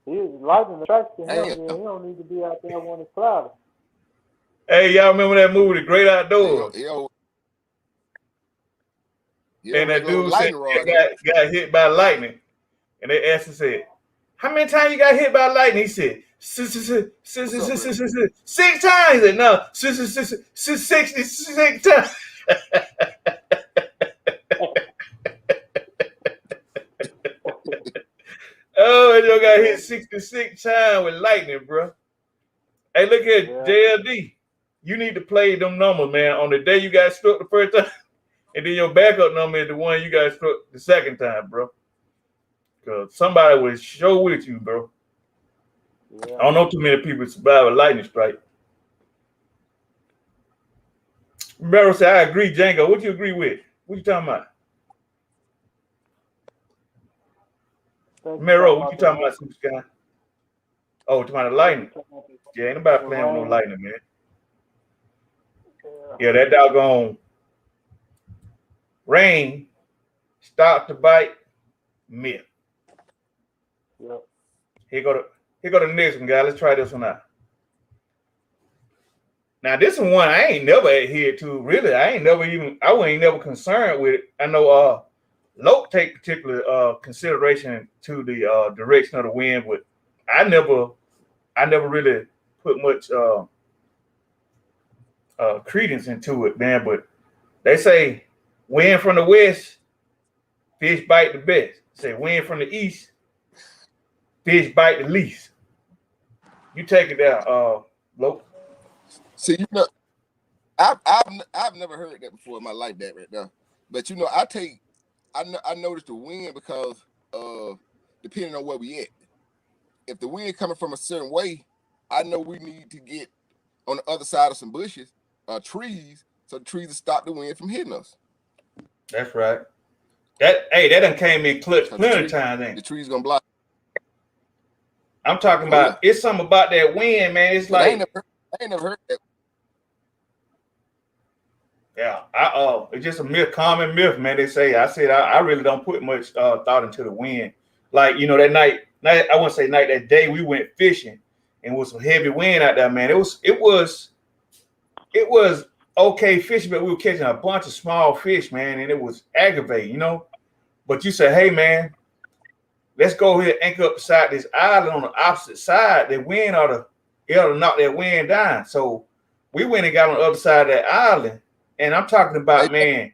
He's lightning attracts to him. He don't need to be out there when it's cloudy. Hey, y'all remember that movie, The Great Outdoors? And that dude said got hit by lightning. And they asked him, said, how many times you got hit by lightning? He said, Six times. And no, 66 times. Oh, you got hit 66 times with lightning, bro. Hey, look at JLD. You need to play them numbers, man. On the day you got struck the first time, and then your backup number is the one you got struck the second time, bro. Because somebody was show with you, bro. Yeah. I don't know too many people survive a lightning strike. Meryl said, I agree, Django. What you agree with? What you talking about? Meryl, what you talking about, Super Sky? Oh, talking about the lightning. Yeah, ain't nobody playing with no lightning, man. Yeah, that doggone rain start to bite myth. Yep. Here go the next one, guys. Let's try this one out. Now, this one I ain't never adhered to. Really, I wasn't never concerned with it. I know Loke take particular consideration to the direction of the wind, but I never really put much credence into it, man. But they say wind from the west, fish bite the best. Say wind from the east, fish bite the least. You take it down, Loke. See, you know, I've never heard that before in my life, that right now. But you know, I noticed the wind because depending on where we at. If the wind coming from a certain way, I know we need to get on the other side of some bushes, trees, so the trees will stop the wind from hitting us. That's right. That done came in clutch plenty of times, ain't it? The trees gonna block. I'm talking about it's something about that wind, man. It's like I ain't never heard that. Yeah, it's just a myth, common myth, man. They say I really don't put much thought into the wind. Like, you know, that night, I wouldn't say night, that day we went fishing and with some heavy wind out there, man. It was okay fishing, but we were catching a bunch of small fish, man, and it was aggravating, you know. But you said, hey, man, let's go here and anchor up beside this island on the opposite side. The wind ought to knock that wind down. So we went and got on the other side of that island. And I'm talking about, man,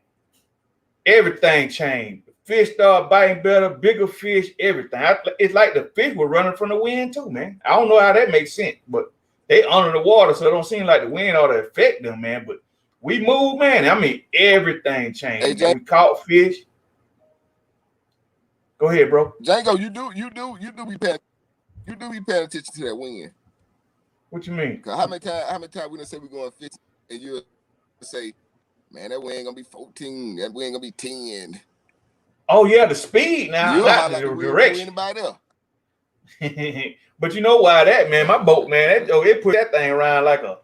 everything changed. Fish started biting better, bigger fish, everything. It's like the fish were running from the wind too, man. I don't know how that makes sense, but they under the water, so it don't seem like the wind ought to affect them, man. But we moved, man. I mean, everything changed. Hey, we caught fish. Go ahead, bro. Django, you do be paying attention to that wind. What you mean? How many times we done say we going fishing and you say, man, that wind gonna be 14, that wind gonna be 10. Oh yeah, the speed now, not the direction. But you know why that, man? My boat, man, it put that thing around like a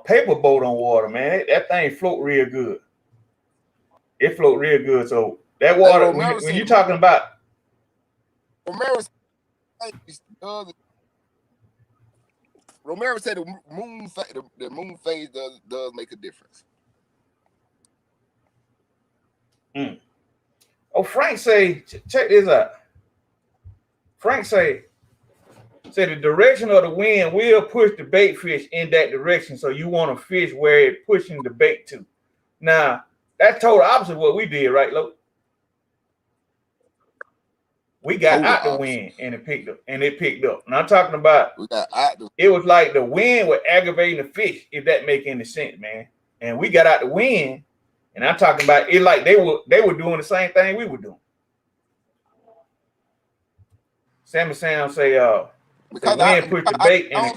paper boat on water, man. That thing float real good. It float real good. So that water, when you're talking about, Romero said the moon phase does make a difference. Oh, Frank say, check this out. Frank say the direction of the wind will push the bait fish in that direction. So you want to fish where it's pushing the bait to. Now, that's total opposite of what we did, right, Lo? We got out the wind and it picked up. And I'm talking about it was like the wind was aggravating the fish, if that make any sense, man. And we got out the wind, and I'm talking about it like they were doing the same thing we were doing. Sammy Sam say the wind pushed the bait and the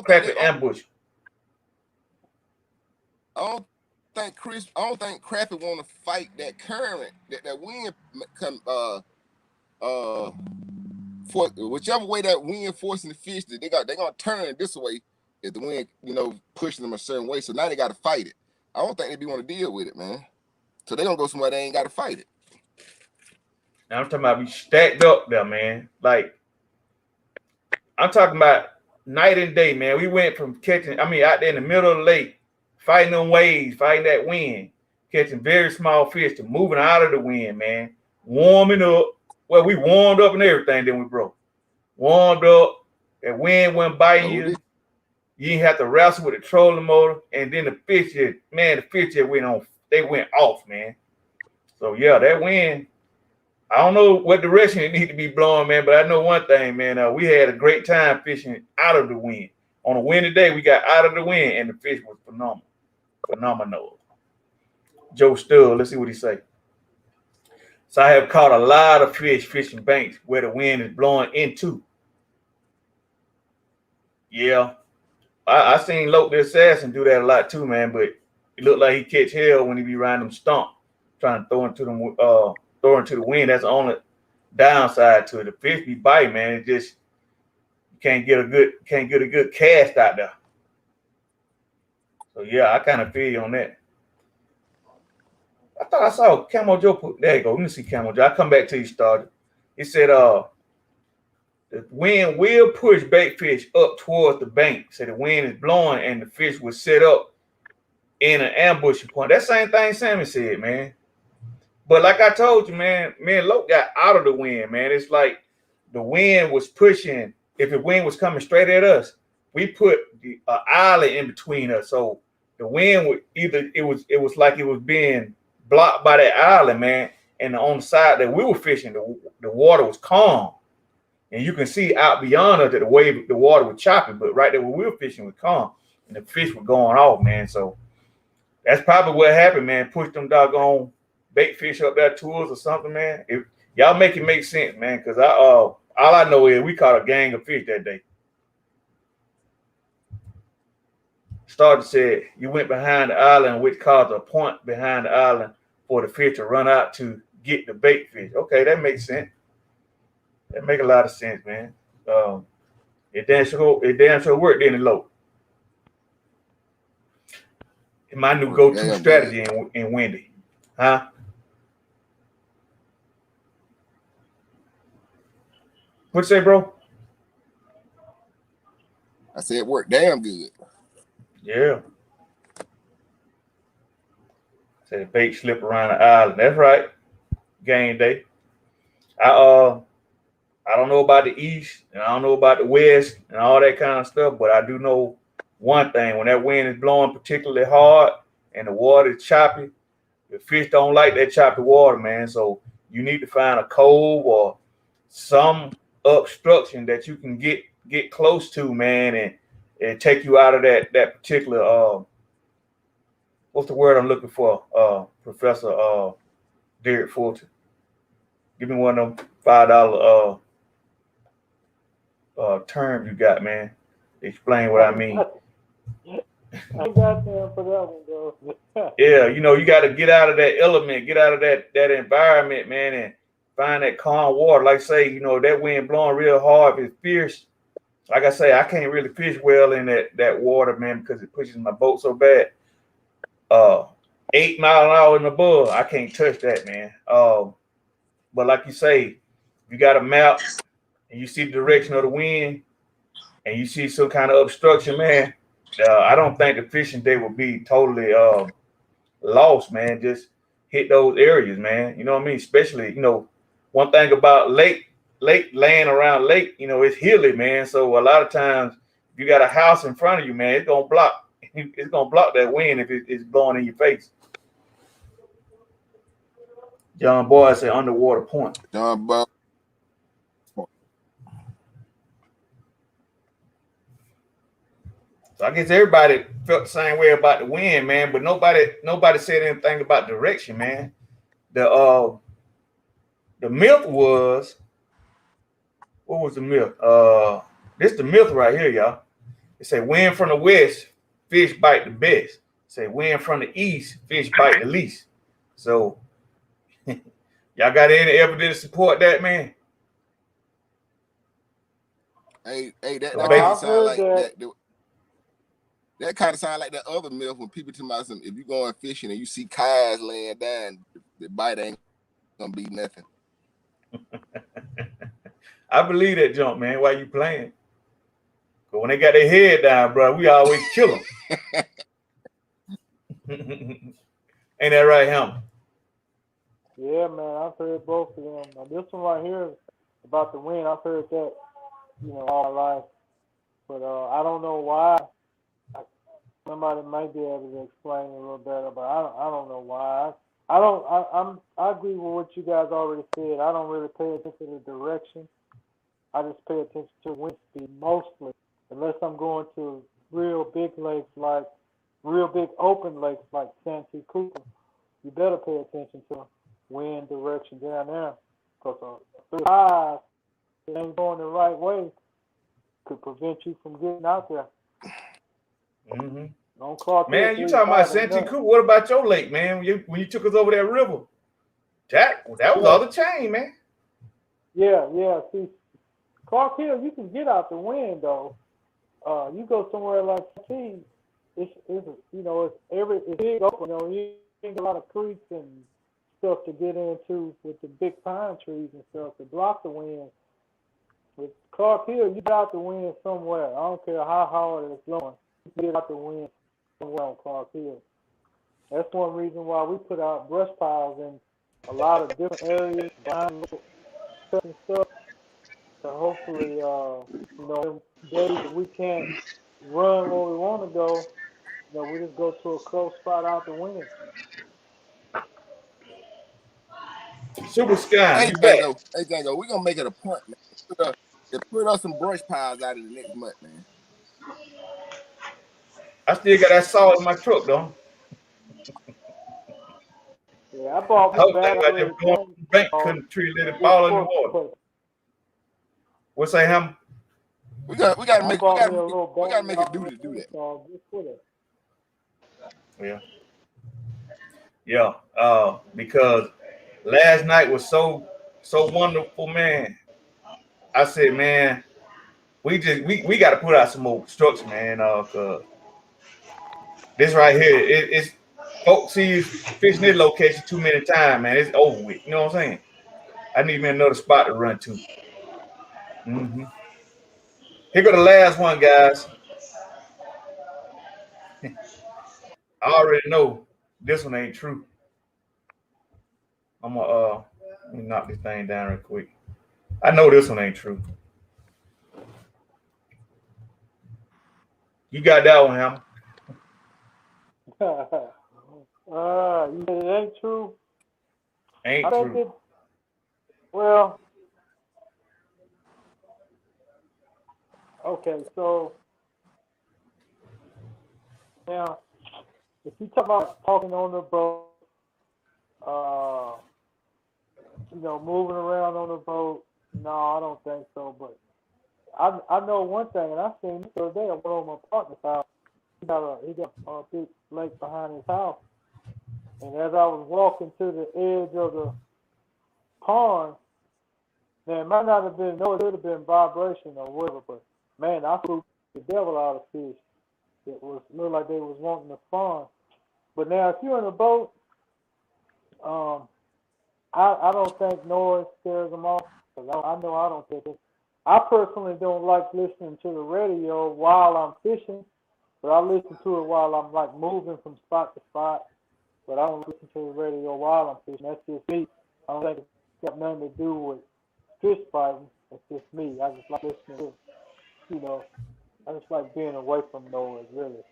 crappy ambush. I don't think crappie want to fight that current, that wind come for whichever way that wind forcing the fish, they're gonna turn this way if the wind, you know, pushing them a certain way. So now they gotta fight it. I don't think they want to deal with it, man. So they're gonna go somewhere they ain't gotta fight it. Now I'm talking about we stacked up there, man. Like I'm talking about night and day, man. We went from catching, out there in the middle of the lake, fighting them waves, fighting that wind, catching very small fish to moving out of the wind, man. Warming up. Well, we warmed up and everything, then we broke. warmed up, and wind went by Oh, you. this- You didn't have to wrestle with the trolling motor, and then the fish just went on. They went off, man. So yeah, that wind. I don't know what direction it need to be blowing, man, but I know one thing, man. We had a great time fishing out of the wind. On a windy day, we got out of the wind, and the fish was phenomenal. Joe Stull, let's see what he say. So I have caught a lot of fish fishing banks where the wind is blowing into. Yeah, I seen Loke the Assassin do that a lot too, man. But it looked like he catch hell when he be riding them stump, trying to throw into the wind. That's the only downside to it. The fish be biting, man. It just can't get a good cast out there. So yeah, I kind of feel you on that. I thought I saw Camo Joe put. There you go. Let me see Camo Joe. I come back till you started. He said, the wind will push bait fish up towards the bank. So the wind is blowing and the fish will set up in an ambush point. That same thing Sammy said, man. But like I told you, man, me and Loke got out of the wind, man. It's like the wind was pushing. If the wind was coming straight at us, we put the island in between us. So the wind would it was like it was being blocked by that island, man. And on the side that we were fishing, the water was calm. And you can see out beyond us that the water was choppy, but right there where we were fishing was calm. And the fish were going off, man. So that's probably what happened, man. Pushed them doggone bait fish up there to us or something, man. If y'all make it make sense, man, because all I know is we caught a gang of fish that day. Starter said you went behind the island, which caused a point behind the island for the fish to run out to get the bait fish. Okay, that makes sense. That make a lot of sense, man. It damn sure worked, didn't it, Low? My new go-to strategy in windy, huh? What you say, bro? I said it worked damn good. Yeah. Said the bait slip around the island. That's right. Game day. I don't know about the East, and I don't know about the West and all that kind of stuff, but I do know one thing. When that wind is blowing particularly hard and the water is choppy, the fish don't like that choppy water, man. So you need to find a cove or some obstruction that you can get close to, man, and take you out of that particular what's the word I'm looking for? Professor Derek Fulton. Give me one of them $5 terms you got, man. Explain what I mean. I got there for that one, though. Yeah, you got to get out of that element, get out of that environment, man, and find that calm water. Like say, that wind blowing real hard, if it's fierce, like I say, I can't really fish well in that water, man, because it pushes my boat so bad. 8 mile an hour and above, I can't touch that, man. But like you say, you got a map and you see the direction of the wind and you see some kind of obstruction, man. I don't think the fishing day will be totally lost, man. Just hit those areas, man. You know what I mean? Especially, one thing about lake laying around lake, it's hilly, man. So a lot of times if you got a house in front of you, man, it's gonna block that wind if it's blowing in your face. John Boyd said underwater point. John Boyd. So I guess everybody felt the same way about the wind, man, but nobody said anything about direction, man. The myth was, what was the myth? This the myth right here, y'all. It say wind from the west, fish bite the best. It say wind from the east, fish bite the least. So y'all got any evidence to support that, man? Hey, that Well, kind of I've sound heard like that. that kind of sound like that other myth when people tell about if you going fishing and you see kayaks laying down, the bite ain't gonna be nothing. I believe that jump, man. Why you playing? But when they got their head down, bro, we always kill them. Ain't that right, Hammer? Yeah, man, I've heard both of them. Now, this one right here about the wind, I've heard that all my life. But I don't know why. Somebody might be able to explain it a little better, but I don't know why. I agree with what you guys already said. I don't really pay attention to the direction. I just pay attention to wind speed mostly, unless I'm going to real big lakes real big open lakes like Santee Cooper. You better pay attention to wind direction down there, because a 35 that ain't going the right way could prevent you from getting out there. Mm-hmm. Don't clock Man, you talking about Santee Cooper? What about your lake, man? When you took us over that river, that was all the chain, man. Yeah. See, Clark Hill, you can get out the wind though. You go somewhere like Santee, it's big open. You get a lot of creeks and stuff to get into with the big pine trees and stuff to block the wind. With Clark Hill, you get out the wind somewhere. I don't care how hard it's blowing. You get out the wind somewhere on Clark Hill. That's one reason why we put out brush piles in a lot of different areas, behind little cuts and stuff. So hopefully, them days that we can't run where we want to go, we just go to a close spot out the wind. Super Sky, Hey, you back? Django, we're gonna make it a point, man. Put us some brush piles out in the next month, man. I still got that salt in my truck, though. Yeah, I bought I me was thinking about them going to the bank, couldn't treat let it fall in the water. What's that, Ham? We gotta make it do that. Yeah. Because last night was so wonderful, man. I said, man, we got to put out some more structure, man. Cause this right here, it's folks see you fishing this location too many times, man. It's over with. You know what I'm saying? I need me another spot to run to. Mm-hmm. Here go the last one, guys. I already know this one ain't true. I'm gonna let me knock this thing down real quick. I know this one ain't true. You got that one, Hammer. You said it ain't true? Ain't true. Well, okay, so now if you talk about talking on the boat, moving around on the boat, no, I don't think so. But I know one thing, and I seen this the other day. I went over my partner's house. He got a big lake behind his house, and as I was walking to the edge of the pond, man, it might not have been, no, it could have been vibration or whatever, but man, I flew the devil out of fish. It looked like they was wanting to spawn. But now, if you're in a boat, I don't think noise scares them off, because I know I don't think it. I personally don't like listening to the radio while I'm fishing, but I listen to it while I'm like moving from spot to spot. But I don't listen to the radio while I'm fishing. That's just me. I don't think it's got nothing to do with fish fighting. It's just me. I just like listening to it. I just like being away from noise, really.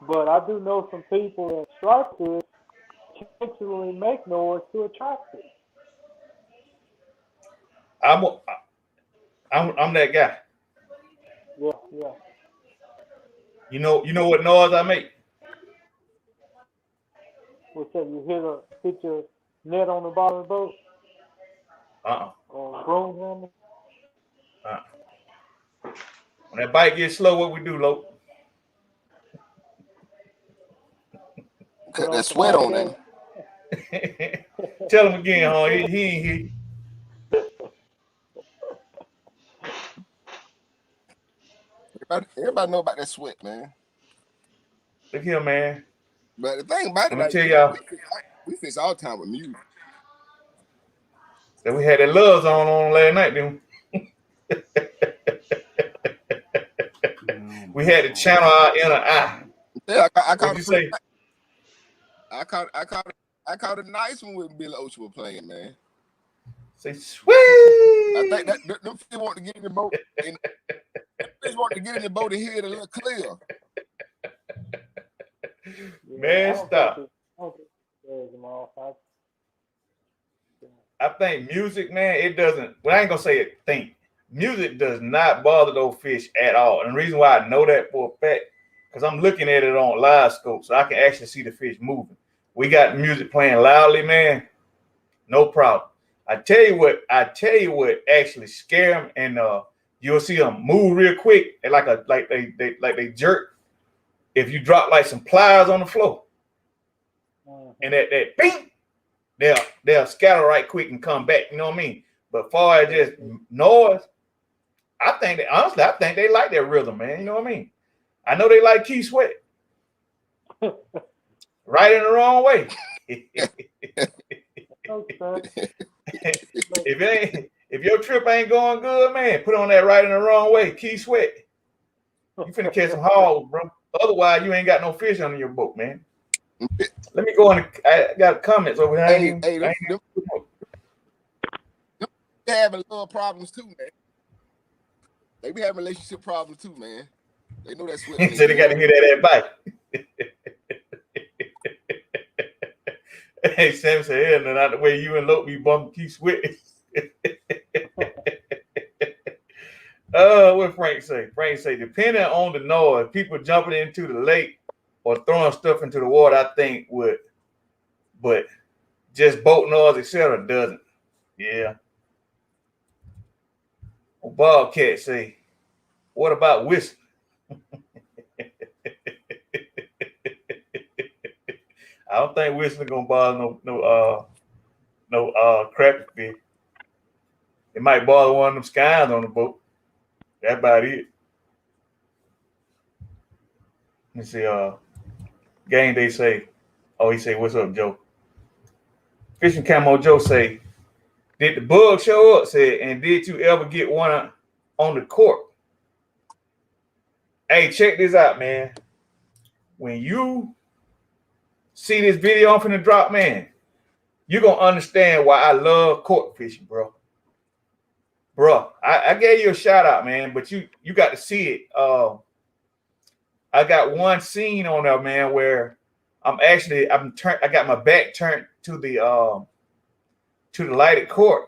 But I do know some people that strike fish intentionally make noise to attract it. I'm that guy. Yeah. You know what noise I make? What's that? You hit your net on the bottom of the boat? Or broom handle? When that bite gets slow, what we do, Lo? Cut that sweat on him. Tell him again, huh? He ain't here. Everybody know about that sweat, man. Look here, man. But the thing about it, let me tell y'all, we fish all the time with music. So we had that love zone on last night, then. We had to channel our inner eye. Yeah, I caught What'd you say? I caught a nice one with Billy Ocean was playing, man. Say sweet. I think that them fish want to get in the boat. And fish want to get in the boat and hear it a little clear. Man, stop. I I think music, man, it doesn't. Well, I ain't gonna say it. Think music does not bother those fish at all. And the reason why I know that for a fact, because I'm looking at it on live scope, so I can actually see the fish moving. We got music playing loudly, man. No problem. I tell you what actually scare them, and you'll see them move real quick, and like they jerk. If you drop like some pliers on the floor, and that bing, they'll scatter right quick and come back. You know what I mean? But far as just noise, I think they like that rhythm, man. You know what I mean? I know they like Keith Sweat. Right in the wrong way. If your trip ain't going good, man, put on that Right in the Wrong Way, Keith Sweat. You finna catch some hogs, bro. Otherwise, you ain't got no fish under your boat, man. Let me go on. I got comments over here. They having little problems too, man. They be having relationship problems too, man. They know that's what So they got to hear that advice. Hey, Sam said, "Yeah, not the way you and Lope be bumping Keith Sweat." What Frank say? Frank say, depending on the noise, people jumping into the lake or throwing stuff into the water, I think would, but just boat noise, etc., doesn't. Yeah. Bobcat say, what about whistling? I don't think whistling gonna bother no crappie fish. It might bother one of them skies on the boat. That's about it. Let me see. Game Day say, oh, he say, what's up, Joe? Fishing Camo Joe say, did the bug show up? Said, and did you ever get one on the court? Hey, check this out, man. When you see this video I'm finna drop, man, you're gonna understand why I love court fishing, bro. Bro, I gave you a shout out, man, but you got to see it. I got one scene on there, man, where I got my back turned to the lighted court,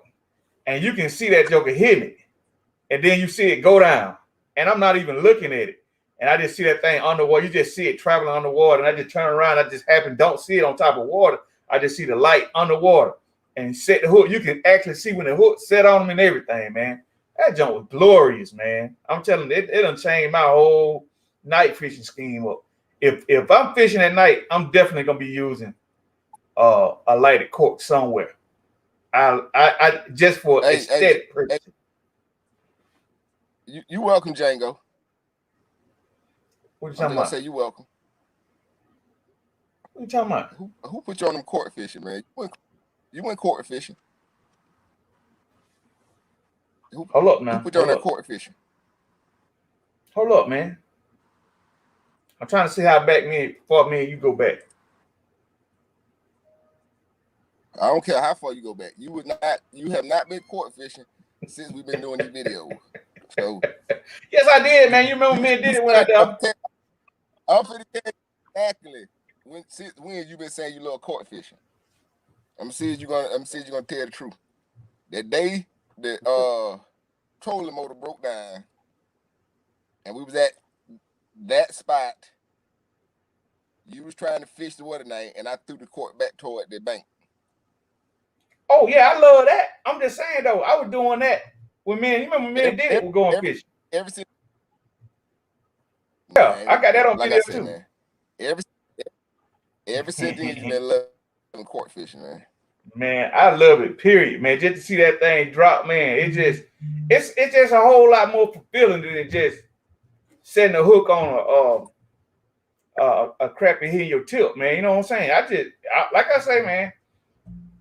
and you can see that joker hit me, and then you see it go down, and I'm not even looking at it, and I just see that thing underwater. You just see it traveling underwater, and I just turn around. I just don't see it on top of water. I just see the light underwater and set the hook. You can actually see when the hook set on them and everything, man. That jump was glorious, man. I'm telling you, it done changed my whole night fishing scheme up. If I'm fishing at night, I'm definitely gonna be using a lighted cork somewhere. I just for aesthetic purposes. You welcome, Django. What you talking about? Say you welcome. What you talking about? Who put you on them court fishing, man? You went court fishing. Hold up now. Who put you on that court fishing? Hold up, man. I'm trying to see how far me and you go back. I don't care how far you go back. You have not been court fishing since we've been doing these videos. So yes, I did, man. You remember me and did it when I did. I'm pretty exactly when you been saying you love court fishing. I'm saying you're gonna tell the truth. That day the trolling motor broke down, and we was at that spot. You was trying to fish the water night, and I threw the court back toward the bank. Oh yeah, I love that. I'm just saying though, I was doing that when me and did it. We're going fishing. Yeah, man, I got that on video too. Man, ever since then, you've been loving court fishing, man. Man, I love it. Period, man. Just to see that thing drop, man. It's just a whole lot more fulfilling than just setting a hook on a crappie hitting your tip, man. You know what I'm saying? Like I say, man.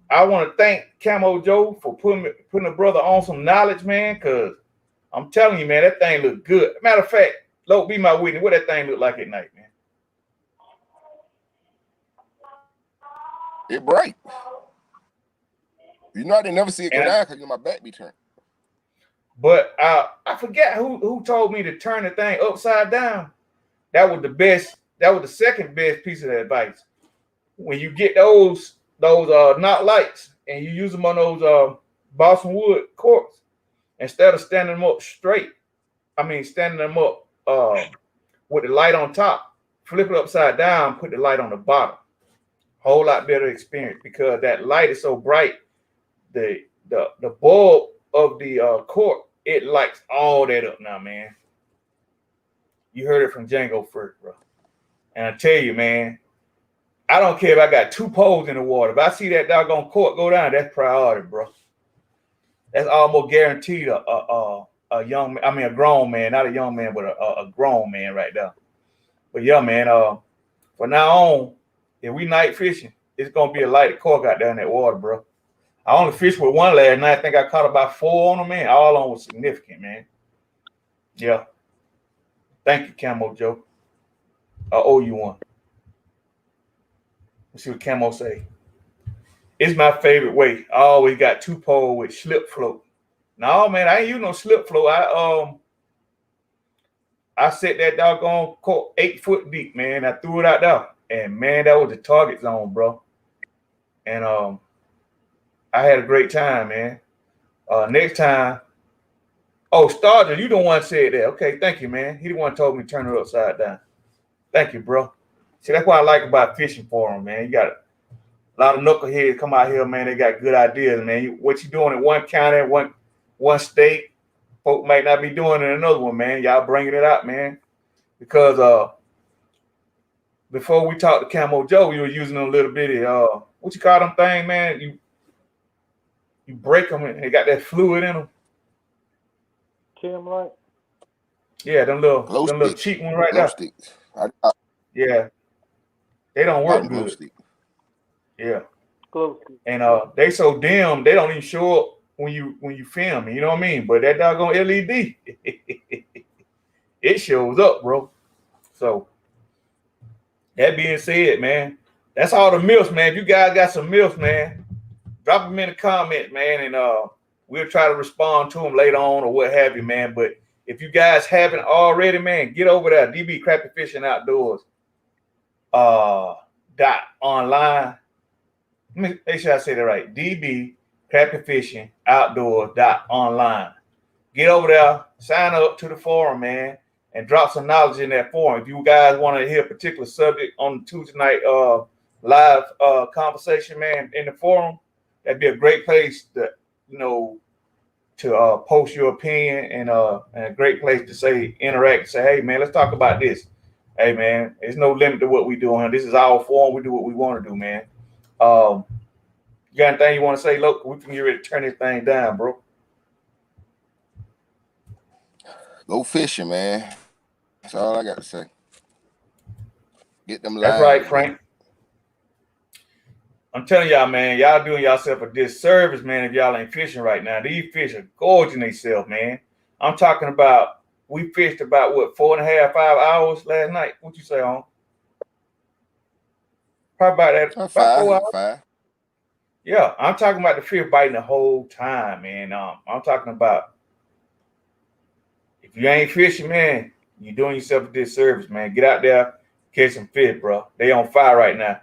I want to thank Camo Joe for putting a brother on some knowledge, man. Because I'm telling you, man, that thing look good. Matter of fact, Lope, be my witness. What that thing look like at night, man? It bright. You know, I didn't never see it go down because my back be turned. But I forget who told me to turn the thing upside down. That was the best. That was the second best piece of advice. When you get those knot lights and you use them on those balsa wood corks, instead of standing them up straight, standing them up with the light on top, flip it upside down, put the light on the bottom. Whole lot better experience because that light is so bright. The bulb of the cork, it lights all that up now, man. You heard it from Django first, bro. And I tell you, man, I don't care if I got 2 poles in the water. If I see that doggone cork go down, that's priority, bro. That's almost guaranteed a grown man, not a young man, but a grown man right there. But yeah, man, from now on, if we night fishing, it's gonna be a lighted cork out there in that water, bro. I only fished with one last night. I think I caught about 4 on them, man. All on them was significant, man. Yeah. Thank you, Camo Joe. I owe you one. Let's see what Camo say. It's my favorite way. I always got 2 pole with slip float. No, man, I ain't use no slip float. I set that doggone cork 8 foot deep, man. I threw it out there. And man, that was the target zone, bro. And I had a great time, man. Next time. Oh, Starger, you the one said that. Okay, thank you, man. He the one told me to turn it upside down. Thank you, bro. See, that's what I like about fishing for them, man. You got a lot of knuckleheads come out here, man. They got good ideas, man. What you doing in one county, one state, folk might not be doing in another one, man. Y'all bringing it out, man. Because before we talked to Camo Joe, we were using a little bitty what you call them thing, man? You break them and they got that fluid in them. Kim light. Yeah, them little cheap one right there. Sticks. Yeah, they don't work good. Yeah, Glow stick. and they so dim they don't even show up when you film. You know what I mean? But that doggone LED, it shows up, bro. So that being said, man, that's all the myths, man. If you guys got some myths, man, drop them in the comments, man, and we'll try to respond to them later on or what have you, man. But if you guys haven't already, man, get over there. DB Crappie Fishing Outdoors .online. Let me make sure I say that right. DB Crappie Fishing Outdoors .online. Get over there, sign up to the forum, man, and drop some knowledge in that forum. If you guys want to hear a particular subject on Tuesday night live conversation, man, in the forum, that'd be a great place to, to post your opinion and a great place to say, interact and say, hey, man, let's talk about this. Hey, man, there's no limit to what we do on. This is our forum. We do what we want to do, man. You got anything you want to say, Look? We can get ready to turn this thing down, bro. Go fishing, man. That's all I got to say. Get them live. That's right, Frank. I'm telling y'all, man, y'all doing yourself a disservice, man, if y'all ain't fishing right now. These fish are gorging themselves, man. I'm talking about, we fished about, 4.5, 5 hours last night? What you say, on? Probably about that. About 4 hours. 5. Yeah, I'm talking about the fish biting the whole time, man. I'm talking about, if you ain't fishing, man, you're doing yourself a disservice, man. Get out there, catch some fish, bro. They on fire right now.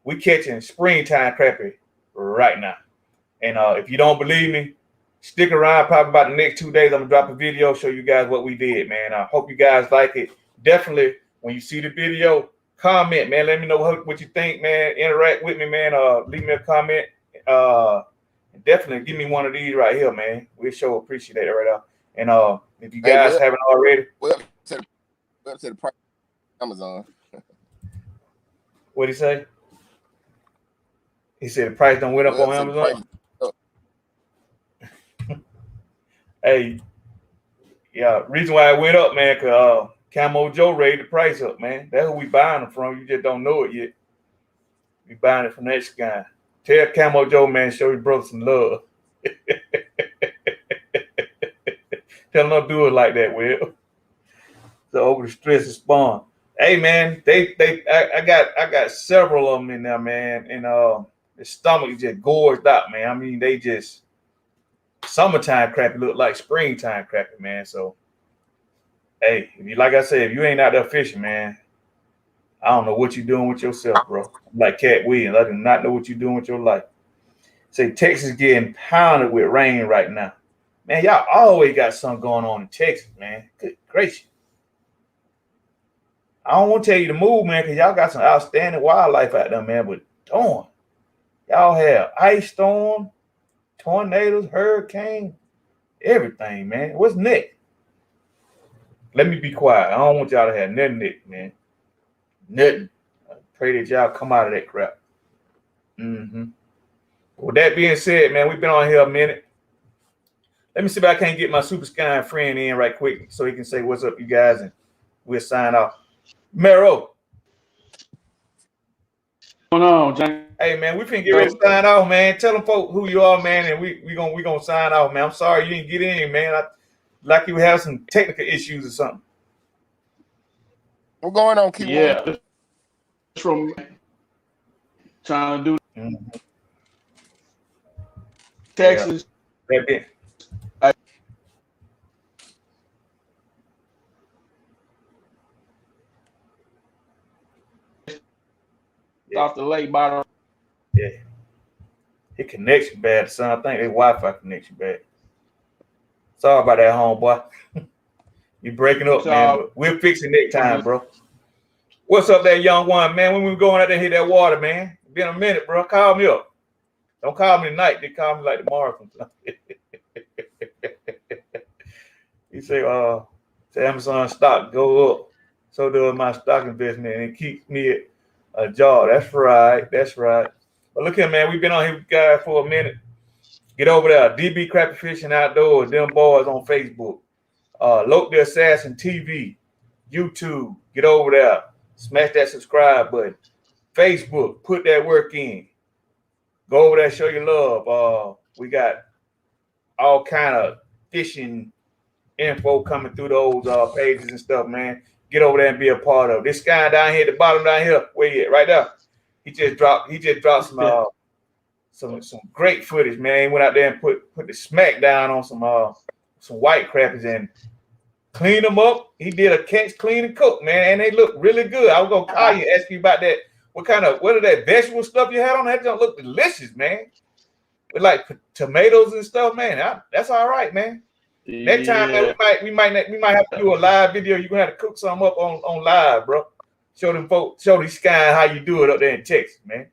We catching springtime crappie right now. And if you don't believe me, stick around. Probably about the next 2 days, I'm going to drop a video, show you guys what we did, man. I hope you guys like it. Definitely, when you see the video, comment, man. Let me know what you think, man. Interact with me, man. Leave me a comment. Definitely give me one of these right here, man. We sure appreciate it right now. And if you guys haven't already. Well, to the price Amazon. What'd he say? He said the price don't went up on Amazon. Hey, yeah, reason why it went up, man, because Camo Joe raised the price up, man. That's who we buying them from. You just don't know it yet. We buying it from that guy. Tell Camo Joe, man, show your brother some love. Tell him don't do it like that, Will. So over the stress is spawn. Hey, man, I got several of them in there, man, and the stomach is just gorged out, man. I mean, they just summertime crappie look like springtime crappie, man. So, hey, if you like I said, if you ain't out there fishing, man, I don't know what you're doing with yourself, bro. I'm like Cat Williams, I do not know what you're doing with your life. Say Texas getting pounded with rain right now. Man, y'all always got something going on in Texas, man. Good gracious. I don't want to tell you to move, man, because y'all got some outstanding wildlife out there, man. But darn, y'all have ice storm, tornadoes, hurricane, everything, man. What's next? Let me be quiet. I don't want y'all to have nothing next, man. Nothing. I pray that y'all come out of that crap. With that being said, man, we've been on here a minute. Let me see if I can't get my super sky friend in right quick so he can say what's up, you guys, and we'll sign off. Mero. What's going on, James? Hey, man, we finna get ready to sign off, man. Tell them folk who you are, man, and we gonna sign off, man. I'm sorry you didn't get in, man. Like you have some technical issues or something. What's going on, Key? Yeah, from trying to do Texas. Yeah. That off the lake bottom. Yeah. It connection bad, son. I think their Wi-Fi connection bad. Sorry about that, homeboy. You breaking up, man. But we'll fix it next time, bro. What's up there, young one, man? When we going out there hit that water, man? It's been a minute, bro. Call me up. Don't call me tonight. They call me like tomorrow sometime. You say, Amazon stock go up. So does my stock investment, and it keeps me at a jaw. That's right. That's right. But look here, man. We've been on here with you guys for a minute. Get over there. DB Crappie Fishing Outdoors. Them boys on Facebook. Loke the Assassin TV. YouTube. Get over there. Smash that subscribe button. Facebook. Put that work in. Go over there. Show your love. We got all kind of fishing info coming through those pages and stuff, man. Get over there and be a part of this guy down here at the bottom down here. Where he at? Right there. He just dropped some great footage, man. He went out there and put the smack down on some white crappies and cleaned them up. He did a catch, clean, and cook, man, and they look really good. I was gonna call you and ask you about that. What are that vegetable stuff you had on that? Don't look delicious, man. With like tomatoes and stuff, man. That's all right, man. Next time, man, we might have to do a live video. You're gonna have to cook something up on live, bro. Show them folks, show these guys how you do it up there in Texas, man.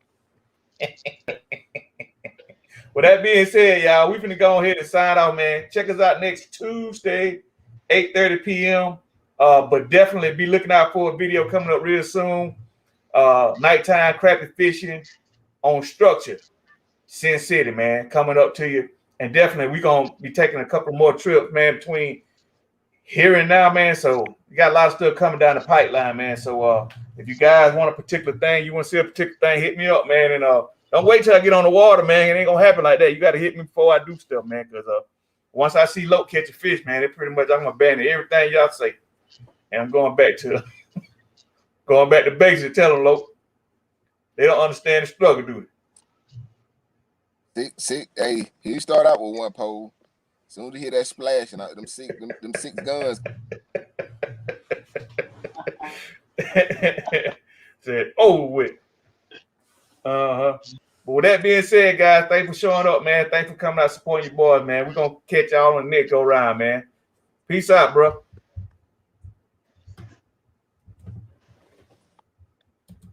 With that being said, y'all, we finna go ahead and sign off, man. Check us out next Tuesday, 8:30 p.m. But definitely be looking out for a video coming up real soon. Nighttime crappie fishing on Structure, Sin City, man, coming up to you. And definitely we're going to be taking a couple more trips, man, between here and now, man. So we got a lot of stuff coming down the pipeline, man. So if you guys want a particular thing, you want to see a particular thing, hit me up, man. And don't wait till I get on the water, man. It ain't going to happen like that. You got to hit me before I do stuff, man, because once I see Loke catch a fish, man, it pretty much I'm going to abandon everything y'all say. And I'm going back to basics and tell them, Loke, they don't understand the struggle, do they? See, hey, he start out with one pole. As soon as he hear that splash and them six guns. Said, oh, with. But with that being said, guys, thanks for showing up, man. Thanks for coming out supporting your boys, man. We're gonna catch y'all on the next go round, man. Peace out, bro.